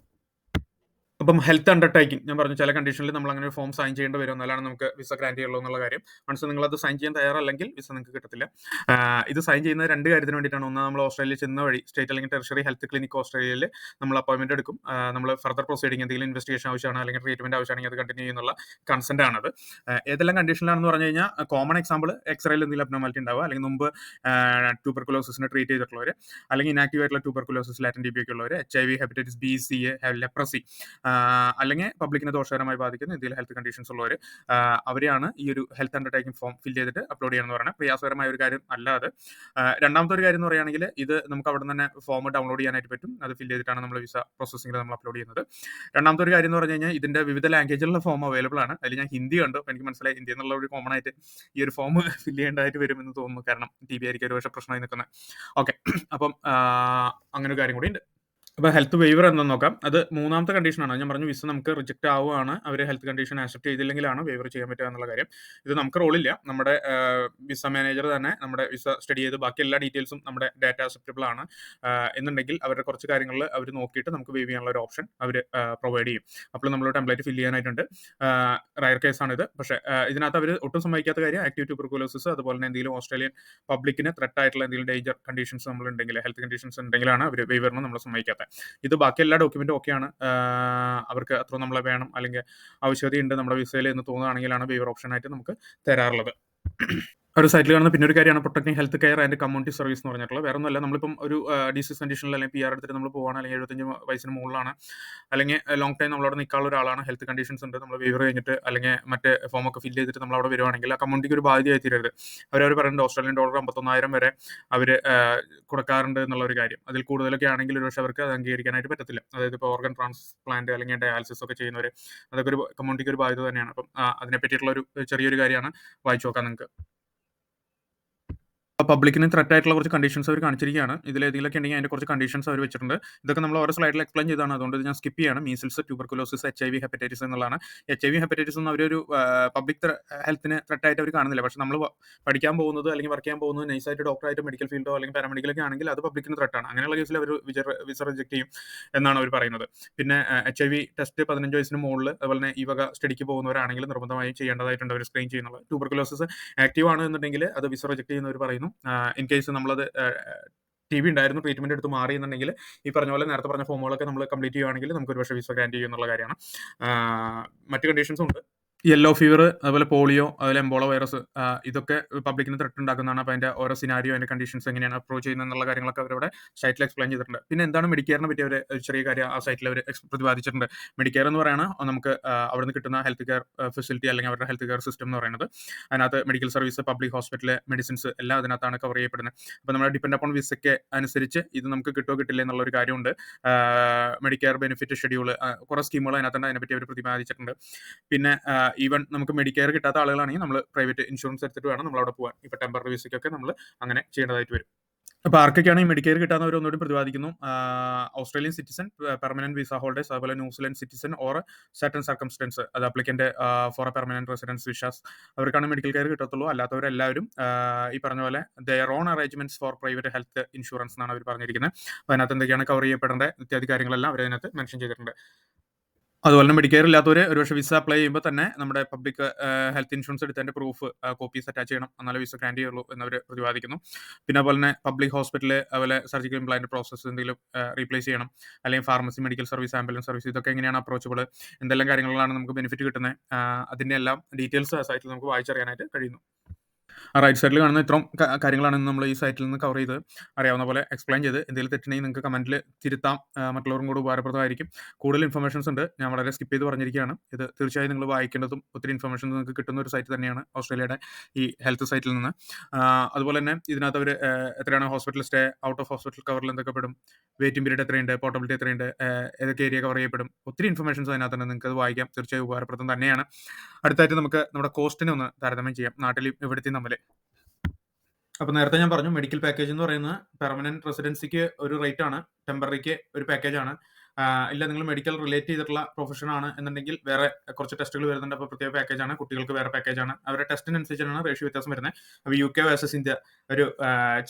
അപ്പം ഹെൽത്ത് അണ്ടർടേക്കിംഗ് ഞാൻ പറഞ്ഞു, ചില കണ്ടീഷനിൽ നമ്മൾ അങ്ങനെ ഫോം സൈൻ ചെയ്യേണ്ടി വരും, എന്നാലാണ് നമുക്ക് വിസ ഗ്രാൻഡ് ചെയ്യുള്ളൂ എന്നുള്ള കാര്യം. വൺസ് നിങ്ങളത് സൈൻ ചെയ്യാൻ തയ്യാറല്ലെങ്കിൽ വിസ നിങ്ങൾക്ക് കിട്ടത്തില്ല. ഇത് സൈൻ ചെയ്യുന്ന 2 കാര്യത്തിന് വേണ്ടിയിട്ടാണ്. ഒന്ന്, നമ്മൾ ഓസ്ട്രേലിയ ചെന്ന വഴി സ്റ്റേറ്റ് അല്ലെങ്കിൽ ടെറിഷറി ഹെൽത്ത് ക്ലിനിക് ഓസ്ട്രേലിയയിൽ നമ്മൾ അപ്പോയിൻമെന്റ് എടുക്കും. നമ്മൾ ഫർദർ പ്രൊസീഡിംഗ് എന്തെങ്കിലും ഇൻവെസ്റ്റിഗേഷൻ ആവശ്യമാണ് അല്ലെങ്കിൽ ട്രീറ്റ്മെന്റ് ആവശ്യമാണെങ്കിൽ അത് കണ്ടിന്യൂ ചെയ്യുന്നുള്ള കൺസെന്റ് ആണത്. ഏതെല്ലാം കണ്ടീഷനിലാണെന്ന് പറഞ്ഞു കഴിഞ്ഞാൽ, കോമൺ എക്സാമ്പിൾ എക്സ്റേയിൽ എന്തെങ്കിലും അബ്നോർമാലിറ്റി ഉണ്ടാവുക, അല്ലെങ്കിൽ മുമ്പ് ട്യൂബർകുലോസിനെ ട്രീറ്റ് ചെയ്തിട്ടുള്ളവർ, അല്ലെങ്കിൽ ഇനാക്റ്റീവ് ആയിട്ടുള്ള ട്യൂബർകുലോസിസ്, ലാറ്റന്റ് TB ഒക്കെ ഉള്ളവർ, HIV, hepatitis B, C, leprosy, അല്ലെങ്കിൽ പബ്ലിക്കിനെ ദോഷകരമായി ബാധിക്കുന്ന എന്തെങ്കിലും ഹെൽത്ത് കണ്ടീഷൻസ് ഉള്ളവർ, അവരെയാണ് ഈ ഒരു ഹെൽത്ത് അണ്ടർടേക്കിംഗ് ഫോം ഫില്ല് ചെയ്തിട്ട് അപ്ലോഡ് ചെയ്യണമെന്ന് പറയുന്നത്. പ്രയാസകരമായ ഒരു കാര്യം അല്ലാതെ. രണ്ടാമത്തെ ഒരു കാര്യം എന്ന് പറയുകയാണെങ്കിൽ, ഇത് നമുക്ക് അവിടെ തന്നെ ഫോം ഡൗൺലോഡ് ചെയ്യാനായിട്ട് പറ്റും. അത് ഫില്ല് ചെയ്തിട്ടാണ് നമ്മൾ വിസ പ്രോസസ്സിംഗിൽ നമ്മൾ അപ്ലോഡ് ചെയ്യുന്നത്. രണ്ടാമത്തെ ഒരു കാര്യം എന്ന് പറഞ്ഞു കഴിഞ്ഞാൽ, ഇതിന്റെ വിവിധ ലാംഗ്വേജിലുള്ള ഫോം അവൈലബിൾ ആണ്. അതിൽ ഞാൻ ഹിന്ദി കണ്ടു, അപ്പോൾ എനിക്ക് മനസ്സിലായി ഹിന്ദി എന്നുള്ള ഒരു കോമൺ ആയിട്ട് ഈ ഒരു ഫോം ഫില്ല് ചെയ്യേണ്ടതായിട്ട് വരുമെന്ന് തോന്നുന്നു. കാരണം TB ആയിരിക്കും ഒരു പക്ഷേ പ്രശ്നമായി നിൽക്കുന്നത്. ഓക്കെ, അപ്പം അങ്ങനെ ഒരു കാര്യം കൂടി ഉണ്ട്. അപ്പോൾ ഹെൽത്ത് വെയ്വർ എന്താണെന്ന് നോക്കാം. അത് 3ാമത്തെ കണ്ടീഷനാണ്. ഞാൻ പറഞ്ഞു വിസ നമുക്ക് റിജക്റ്റ് ആവുകയാണ് അവർ ഹെൽത്ത് കണ്ടീഷൻ ആക്സെപ്റ്റ് ചെയ്തില്ലെങ്കിലാണ് വെയ്വർ ചെയ്യാൻ പറ്റുക എന്നുള്ള കാര്യം. ഇത് നമുക്ക് റോളില്ല. നമ്മുടെ വിസ മാനേജർ തന്നെ നമ്മുടെ വിസ സ്റ്റഡി ചെയ്ത് ബാക്കി എല്ലാ ഡീറ്റെയിൽസും നമ്മുടെ ഡാറ്റ അക്സെപ്റ്റബിൾ ആണ് എന്നുണ്ടെങ്കിൽ അവരുടെ കുറച്ച് കാര്യങ്ങളിൽ അവർ നോക്കിയിട്ട് നമുക്ക് വെയ്വ് ചെയ്യാനുള്ള ഒരു ഓപ്ഷൻ അവർ പ്രൊവൈഡ് ചെയ്യും. അപ്പോൾ നമ്മൾ ടെംപ്ലേറ്റ് ഫില്ല് ചെയ്യാനായിട്ടുണ്ട്. റയർ കേസാണിത്. പക്ഷേ ഇതിനകത്ത് അവർ ഒട്ടും സമ്മതിക്കാത്ത കാര്യം ആക്റ്റീവ് ട്യൂബർകുലോസിസ്, അതുപോലെ തന്നെ എന്തെങ്കിലും ഓസ്ട്രേലിയൻ പബ്ലിക്കിന് ത്രെറ്റ് ആയിട്ടുള്ള എന്തെങ്കിലും ഡേഞ്ചർ കണ്ടീഷൻസ് നമ്മളുണ്ടെങ്കിൽ, ഹെൽത്ത് കണ്ടീഷൻസ് ഉണ്ടെങ്കിലാണ് അവർ വെയ്വറിന് നമ്മൾ സമ്മതിക്കാത്തത്. ഇത് ബാക്കി എല്ലാ ഡോക്യുമെന്റും ഓക്കെയാണ്, അവർക്ക് അത്ര നമ്മളെ വേണം അല്ലെങ്കിൽ ആവശ്യകതയുണ്ട് നമ്മുടെ വിസയിൽ എന്ന് തോന്നുകയാണെങ്കിലാണ് വെയ്വർ ഓപ്ഷൻ ആയിട്ട് നമുക്ക് തരാറുള്ളത്. ഒരു സൈറ്റിൽ കാണുന്ന പിന്നെ ഒരു കാര്യമാണ് protecting health care and community service എന്ന് പറഞ്ഞിട്ടുള്ളത്. വേറെ ഒന്നുമല്ല, നമ്മളിപ്പം ഒരു ഡിസീസ് കണ്ടീഷനിൽ അല്ലെങ്കിൽ PR എടുത്തിട്ട് നമ്മൾ പോവാണ്, അല്ലെങ്കിൽ 75 വയസ്സിന് മുകളിലാണ്, അല്ലെങ്കിൽ ലോങ് ടൈം നമ്മളവിടെ നിൽക്കാനുള്ള ഒരാളാണ്, ഹെൽത്ത് കണ്ടീഷൻസ് ഉണ്ട്, നമ്മൾ വെയ്വർ കഴിഞ്ഞിട്ട് അല്ലെങ്കിൽ മറ്റേ ഫോമൊക്കെ ഫില്ല് ചെയ്തിട്ട് നമ്മൾ അവിടെ വരുവാണെങ്കിൽ ആ കമ്മ്യൂണിറ്റിക്ക് ഒരു ബാധ്യതയായി തീരരുത്. അവർ പറയുന്നത് ഓസ്ട്രേലിയൻ ഡോളർ 51,000 വരെ അവർ കൊടുക്കാറുണ്ട് എന്നുള്ള ഒരു കാര്യം. അതിൽ കൂടുതലൊക്കെ ആണെങ്കിൽ ഒരു പക്ഷേ അവർക്ക് അത് അംഗീകരിക്കാനായിട്ട് പറ്റത്തില്ല. അതായത് ഇപ്പോൾ ഓർഗൻ ട്രാൻസ്പ്ലാന്റ് അല്ലെങ്കിൽ ഡയാലിസിസ് ഒക്കെ ചെയ്യുന്നവർ, അതൊക്കെ ഒരു കമ്മ്യൂണിറ്റിക്ക് ഒരു ബാധ്യത തന്നെയാണ്. അപ്പം അതിനെ പറ്റിയിട്ടുള്ള ഒരു ചെറിയൊരു കാര്യമാണ്, വായിച്ചു നോക്കാം നിങ്ങൾക്ക്. പബ്ലിക്കിന് ത്രെറ്റ് ആയിട്ടുള്ള കുറച്ച് കണ്ടീഷൻസ് അവർ കാണിച്ചിരിക്കുകയാണ്. ഇതിൽ ഏതെങ്കിലുമൊക്കെ ഉണ്ടെങ്കിൽ അതിൻ്റെ കുറച്ച് കണ്ടീഷൻസ് അവർ വെച്ചിട്ടുണ്ട്. ഇതൊക്കെ നമ്മൾ ഓരോ സ്ലൈഡിൽ എക്സ്പ്ലെയിൻ ചെയ്താണ്, അതുകൊണ്ട് ഇത് ഞാൻ സ്കിപ്പ് ചെയ്യാണ്. മീസിൽസ്, ട്യൂബർകുലോസിസ്, HIV, ഹെപ്പറ്റൈറ്റിസ് എന്നുള്ളതാണ്. HIV, ഹെപ്പറ്റൈറ്റിസ് ഒന്നും അവരൊരു പബ്ലിക് ഹെൽത്തിന് ത്രെറ്റായിട്ട് അവർ കാണുന്നില്ല. പക്ഷേ നമ്മൾ പഠിക്കാൻ പോകുന്നത് അല്ലെങ്കിൽ വർക്ക് ചെയ്യാൻ പോകുന്നത് നൈസായിട്ട് ഡോക്ടറായിട്ട് മെഡിക്കൽ ഫീൽഡോ അല്ലെങ്കിൽ പാരാമെഡിക്കലൊക്കെ ആണെങ്കിൽ അത് പബ്ലിക്കിന് ത്രെറ്റാണ്. അങ്ങനെയുള്ള കേസിൽ അവർ വിസ റിജക്ട് ചെയ്യും എന്നാണ് അവർ പറയുന്നത്. പിന്നെ HIV ടെസ്റ്റ് 15 വയസ്സിന് മുകളിൽ, അതുപോലെ തന്നെ ഈ വക സ്റ്റഡിക്ക് പോകുന്നവരാണെങ്കിൽ നിർബന്ധമായും ചെയ്യേണ്ടതായിട്ടുണ്ട്, അവർ സ്ക്രീൻ ചെയ്യുന്നത്. ട്യൂബർകുലോസിസ് ആക്റ്റീവ് ആണ് എന്നുണ്ടെങ്കിൽ അത് വിസ റിജക്ട് ചെയ്യുന്നവർ പറയുന്നു. ഇൻ കേസ് നമ്മളത് TB ഉണ്ടായിരുന്നു, ട്രീറ്റ്മെന്റ് എടുത്ത് മാറി എന്നുണ്ടെങ്കിൽ ഈ പറഞ്ഞ പോലെ നേരത്തെ പറഞ്ഞ ഫോമുകളൊക്കെ നമ്മൾ കംപ്ലീറ്റ് ചെയ്യുകയാണെങ്കിൽ നമുക്ക് ഒരു പക്ഷേ വിസ ഗ്രാൻഡ് ചെയ്യും എന്നുള്ള കാര്യമാണ്. മറ്റു കണ്ടീഷൻസും ഉണ്ട്. യെല്ലോ ഫീവർ, അതുപോലെ പോളിയോ, അതുപോലെ എംബോള വൈറസ്, ഇതൊക്കെ പബ്ലിക്കിന് ത്രെട്ട് ഉണ്ടാക്കുന്നതാണ്. അപ്പോൾ അതിന്റെ ഓരോ സിനാരിയോ, അതിന്റെ കണ്ടീഷൻസ് എങ്ങനെയാണ് അപ്രോച്ച് ചെയ്യുന്നത് എന്നുള്ള കാര്യങ്ങളൊക്കെ അവരവിടെ സൈറ്റിൽ എക്സ്പ്ലെയിൻ ചെയ്തിട്ടുണ്ട്. പിന്നെ എന്താണ് മെഡിക്കെയറിനെ പറ്റി അവർ ചെറിയ കാര്യം ആ സൈറ്റിൽ അവർ പ്രതിപാദിച്ചിട്ടുണ്ട്. മെഡിക്കെയർ എന്ന് പറയുന്നത് നമുക്ക് അവിടുന്ന് കിട്ടുന്ന ഹെൽത്ത് കെയർ ഫെസിലിറ്റി അല്ലെങ്കിൽ അവരുടെ ഹെൽത്ത് കെയർ സിസ്റ്റം എന്ന് പറയുന്നത് അതിനകത്ത് medical service, public hospital, medicines എല്ലാം അതിനകത്താണ് കവർ ചെയ്യപ്പെടുന്നത്. അപ്പോൾ നമ്മൾ ഡിപ്പെൻഡ് അപ്പോൺ വിസയ്ക്ക് അനുസരിച്ച് ഇത് നമുക്ക് കിട്ടുമോ കിട്ടില്ല എന്നുള്ളൊരു കാര്യമുണ്ട്. മെഡിക്കെയർ ബെനിഫിറ്റ് ഷെഡ്യൂൾ, കുറേ സ്കീമുകൾ അതിനകത്തുണ്ട്, അതിനെപ്പറ്റി അവർ പ്രതിപാദിച്ചിട്ടുണ്ട്. പിന്നെ ഈവൻ നമുക്ക് മെഡിക്കെയർ കിട്ടാത്ത ആളുകളാണെങ്കിൽ നമ്മൾ പ്രൈവറ്റ് ഇൻഷുറൻസ് എടുത്തിട്ട് വേണം നമ്മൾ അവിടെ പോകാൻ. ഇപ്പോൾ ടെമ്പററി വിസയ്ക്കൊക്കെ നമ്മൾ അങ്ങനെ ചെയ്യേണ്ടതായിട്ട് വരും. അപ്പോൾ ആർക്കൊക്കെയാണ് ഈ മെഡിക്കെയർ കിട്ടാവുന്നവർ ഒന്നുകൂടി പ്രതിപാദിക്കുന്നു. Australian citizen, permanent visa holders, അതുപോലെ New Zealand citizen or certain circumstances, അത് applicant for a permanent residence visas, അവർക്കാണ് മെഡിക്കൽ കെയർ കിട്ടത്തുള്ളൂ. അല്ലാത്തവരെല്ലാവരും ഈ പറഞ്ഞ പോലെ their own arrangements for private health insurance എന്നാണ് അവർ പറഞ്ഞിരിക്കുന്നത്. അപ്പോൾ അതിനകത്ത് എന്തൊക്കെയാണ് കവർ ചെയ്യപ്പെടേണ്ട ഇത്യാദി കാര്യങ്ങളെല്ലാം അവർ അതിനകത്ത് മെൻഷൻ ചെയ്തിട്ടുണ്ട്. അതുപോലെ തന്നെ മെഡിക്കെയർ ഇല്ലാത്തവർ ഒരുപക്ഷെ വിസ അപ്ലൈ ചെയ്യുമ്പോൾ തന്നെ നമ്മുടെ പബ്ലിക് ഹെൽത്ത് ഇൻഷുറൻസ് എടുത്തതിന്റെ പ്രൂഫ് കോപ്പീസ് അറ്റാച്ച് ചെയ്യണം, എന്നാലേ വിസ ഗ്രാന്റ് ചെയ്യുള്ളൂ എന്നവർ പ്രതിപാദിക്കുന്നു. പിന്നെ അതുപോലെ തന്നെ പബ്ലിക് ഹോസ്പിറ്റൽ, അതുപോലെ സർജിക്കൽ ഇംപ്ലാന്റ് പ്രോസസ്സ് എന്തെങ്കിലും റീപ്ലേസ് ചെയ്യണം, അല്ലെങ്കിൽ pharmacy, medical service, ambulance service, ഇതൊക്കെ എങ്ങനെയാണ് അപ്രോച്ചബിൾ, എന്തെല്ലാം കാര്യങ്ങളാണ് നമുക്ക് ബെനിഫിറ്റ് കിട്ടുന്നത്, അതിന്റെ എല്ലാം ഡീറ്റെയിൽസ് സൈറ്റിൽ നമുക്ക് വായിച്ചറിയാനായിട്ട് കഴിയുന്നു. റൈറ്റ് സൈഡിൽ കാണുന്ന ഇത്രയും കാര്യങ്ങളാണ് നമ്മൾ ഈ സൈറ്റിൽ നിന്ന് കവർ ചെയ്ത് അറിയാവുന്ന പോലെ എക്സ്പ്ലെയിൻ ചെയ്ത്. എന്തെങ്കിലും തെറ്റുണ്ടെങ്കിൽ നിങ്ങൾക്ക് കമന്റിൽ തിരുത്താം, മറ്റുള്ളവർക്കും കൂടി ഉപകാരപ്രദമായിരിക്കും. കൂടുതൽ ഇൻഫർമേഷൻസ് ഉണ്ട്, ഞാൻ വളരെ സ്കിപ്പ് ചെയ്ത് പറഞ്ഞിരിക്കുകയാണ്. ഇത് തീർച്ചയായും നിങ്ങൾ വായിക്കേണ്ടതും ഒത്തിരി ഇൻഫർമേഷൻ നിങ്ങൾക്ക് കിട്ടുന്ന ഒരു സൈറ്റ് തന്നെയാണ് ഓസ്ട്രേലിയയുടെ ഈ ഹെൽത്ത് സൈറ്റിൽ നിന്ന്. അതുപോലെ തന്നെ ഇതിനകത്ത് അവർ എത്രയാണ് hospital stay, out of hospital കവറിൽ എന്തൊക്കെ പെടും, വെയിറ്റിംഗ് പീരീഡ് എത്രയുണ്ട്, പോർട്ടബിലിറ്റി എത്രയുണ്ട്, ഏതൊക്കെ ഏരിയ കവർ ചെയ്യപ്പെടും, ഒത്തിരി ഇൻഫർമേഷൻസ് അതിനകത്തുണ്ട്. നിങ്ങൾക്ക് അത് വായിക്കാം, തീർച്ചയായും ഉപകാരപ്രദം തന്നെയാണ്. അടുത്തായിട്ട് നമുക്ക് നമ്മുടെ കോസ്റ്റിനെ ഒന്ന് താരതമ്യം ചെയ്യാം, നാട്ടിൽ ഇവിടുത്തെയും തമ്മിൽ. അപ്പോൾ നേരത്തെ ഞാൻ പറഞ്ഞു മെഡിക്കൽ പാക്കേജ് എന്ന് പറയുന്നത് പെർമനന്റ് റെസിഡൻസിക്ക് ഒരു റേറ്റ് ആണ്, ടെമ്പററിക്ക് ഒരു പാക്കേജ് ആണ്. ഇല്ല നിങ്ങൾ മെഡിക്കൽ റിലേറ്റ് ചെയ്തിട്ടുള്ള പ്രൊഫഷൻ ആണ് എന്നുണ്ടെങ്കിൽ വേറെ കുറച്ച് ടെസ്റ്റുകൾ വരുന്നുണ്ട്, അപ്പോൾ പ്രത്യേക പാക്കേജ് ആണ്. കുട്ടികൾക്ക് വേറെ പാക്കേജ് ആണ്. അവരുടെ ടെസ്റ്റിനനുസരിച്ചാണ് റേഷ്യോ വ്യത്യാസം വരുന്നത്. അപ്പോൾ UK വേഴ്സസ് ഇന്ത്യ ഒരു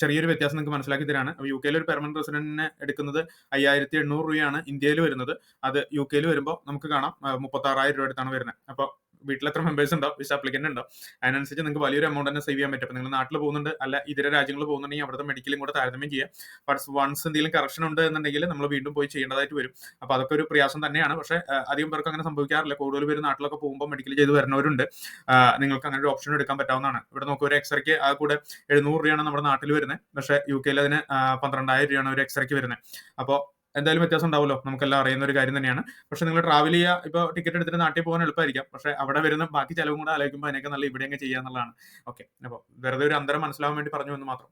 ചെറിയൊരു വ്യത്യാസം നിങ്ങൾക്ക് മനസ്സിലാക്കി തരാണ്. അപ്പോൾ UK ഒരു പെർമനന്റ് റെസിഡന്റിനെ എടുക്കുന്നത് 5800 രൂപയാണ് ഇന്ത്യയിൽ വരുന്നത്. അത് UK വരുമ്പോൾ നമുക്ക് കാണാം 36,000 രൂപ അടുത്താണ് വരുന്നത്. അപ്പോൾ വീട്ടിൽ എത്ര മെമ്പേഴ്സ് ഉണ്ടോ, വിസ അപ്ലിക്കന്റ് ഉണ്ടോ, അതിനനുസരിച്ച് നിങ്ങൾക്ക് വലിയൊരു എമൗണ്ട് തന്നെ സേവ് ചെയ്യാൻ പറ്റും. അപ്പോൾ നിങ്ങൾ നാട്ടിൽ പോകുന്നുണ്ട്, അല്ല ഇതര രാജ്യങ്ങൾ പോകുന്നുണ്ടെങ്കിൽ അവിടുത്തെ മെഡിക്കലും കൂടെ താരതമ്യം ചെയ്യാം. വൺസ് എന്തെങ്കിലും കറക്ഷൻ ഉണ്ട് എന്നുണ്ടെങ്കിൽ നമ്മൾ വീണ്ടും പോയി ചെയ്യേണ്ടതായിട്ട് വരും. അപ്പോൾ അതൊക്കെ ഒരു പ്രയാസം തന്നെയാണ്. പക്ഷേ അധികം പേർക്ക് അങ്ങനെ സംഭവിക്കാറില്ല. കൂടുതൽ പേര് നാട്ടിലൊക്കെ പോകുമ്പോൾ മെഡിക്കൽ ചെയ്ത് വരുന്നവരുണ്ട്. നിങ്ങൾക്ക് അങ്ങനെ ഒരു ഓപ്ഷൻ എടുക്കാൻ പറ്റാവുന്നതാണ്. ഇവിടെ നോക്കുക, ഒരു എക്സ്റേക്ക് ആ കൂടെ 700 രൂപയാണ് നമ്മുടെ നാട്ടിൽ വരുന്നത്. പക്ഷേ UK അതിന് 12,000 രൂപയാണ് ഒരു എക്സ്റേക്ക് വരുന്നത്. അപ്പോൾ എന്തായാലും വ്യത്യാസം ഉണ്ടാവുമല്ലോ, നമുക്കെല്ലാം അറിയുന്ന ഒരു കാര്യം തന്നെയാണ്. പക്ഷെ നിങ്ങൾ ട്രാവൽ ചെയ്യുക, ഇപ്പോൾ ടിക്കറ്റ് എടുത്തിട്ട് നാട്ടിൽ പോകാൻ എളുപ്പമായിരിക്കാം. പക്ഷെ അവിടെ വരുന്ന ബാക്കി ചിലവും കൂടെ ആലോചിക്കുമ്പോൾ അതിനൊക്കെ നല്ല ഇവിടെ അങ്ങ് ചെയ്യാന്നുള്ളതാണ്. ഓക്കെ, അപ്പോൾ വെറുതെ ഒരു അന്തരം മനസ്സിലാവാൻ വേണ്ടി പറഞ്ഞു എന്ന് മാത്രം.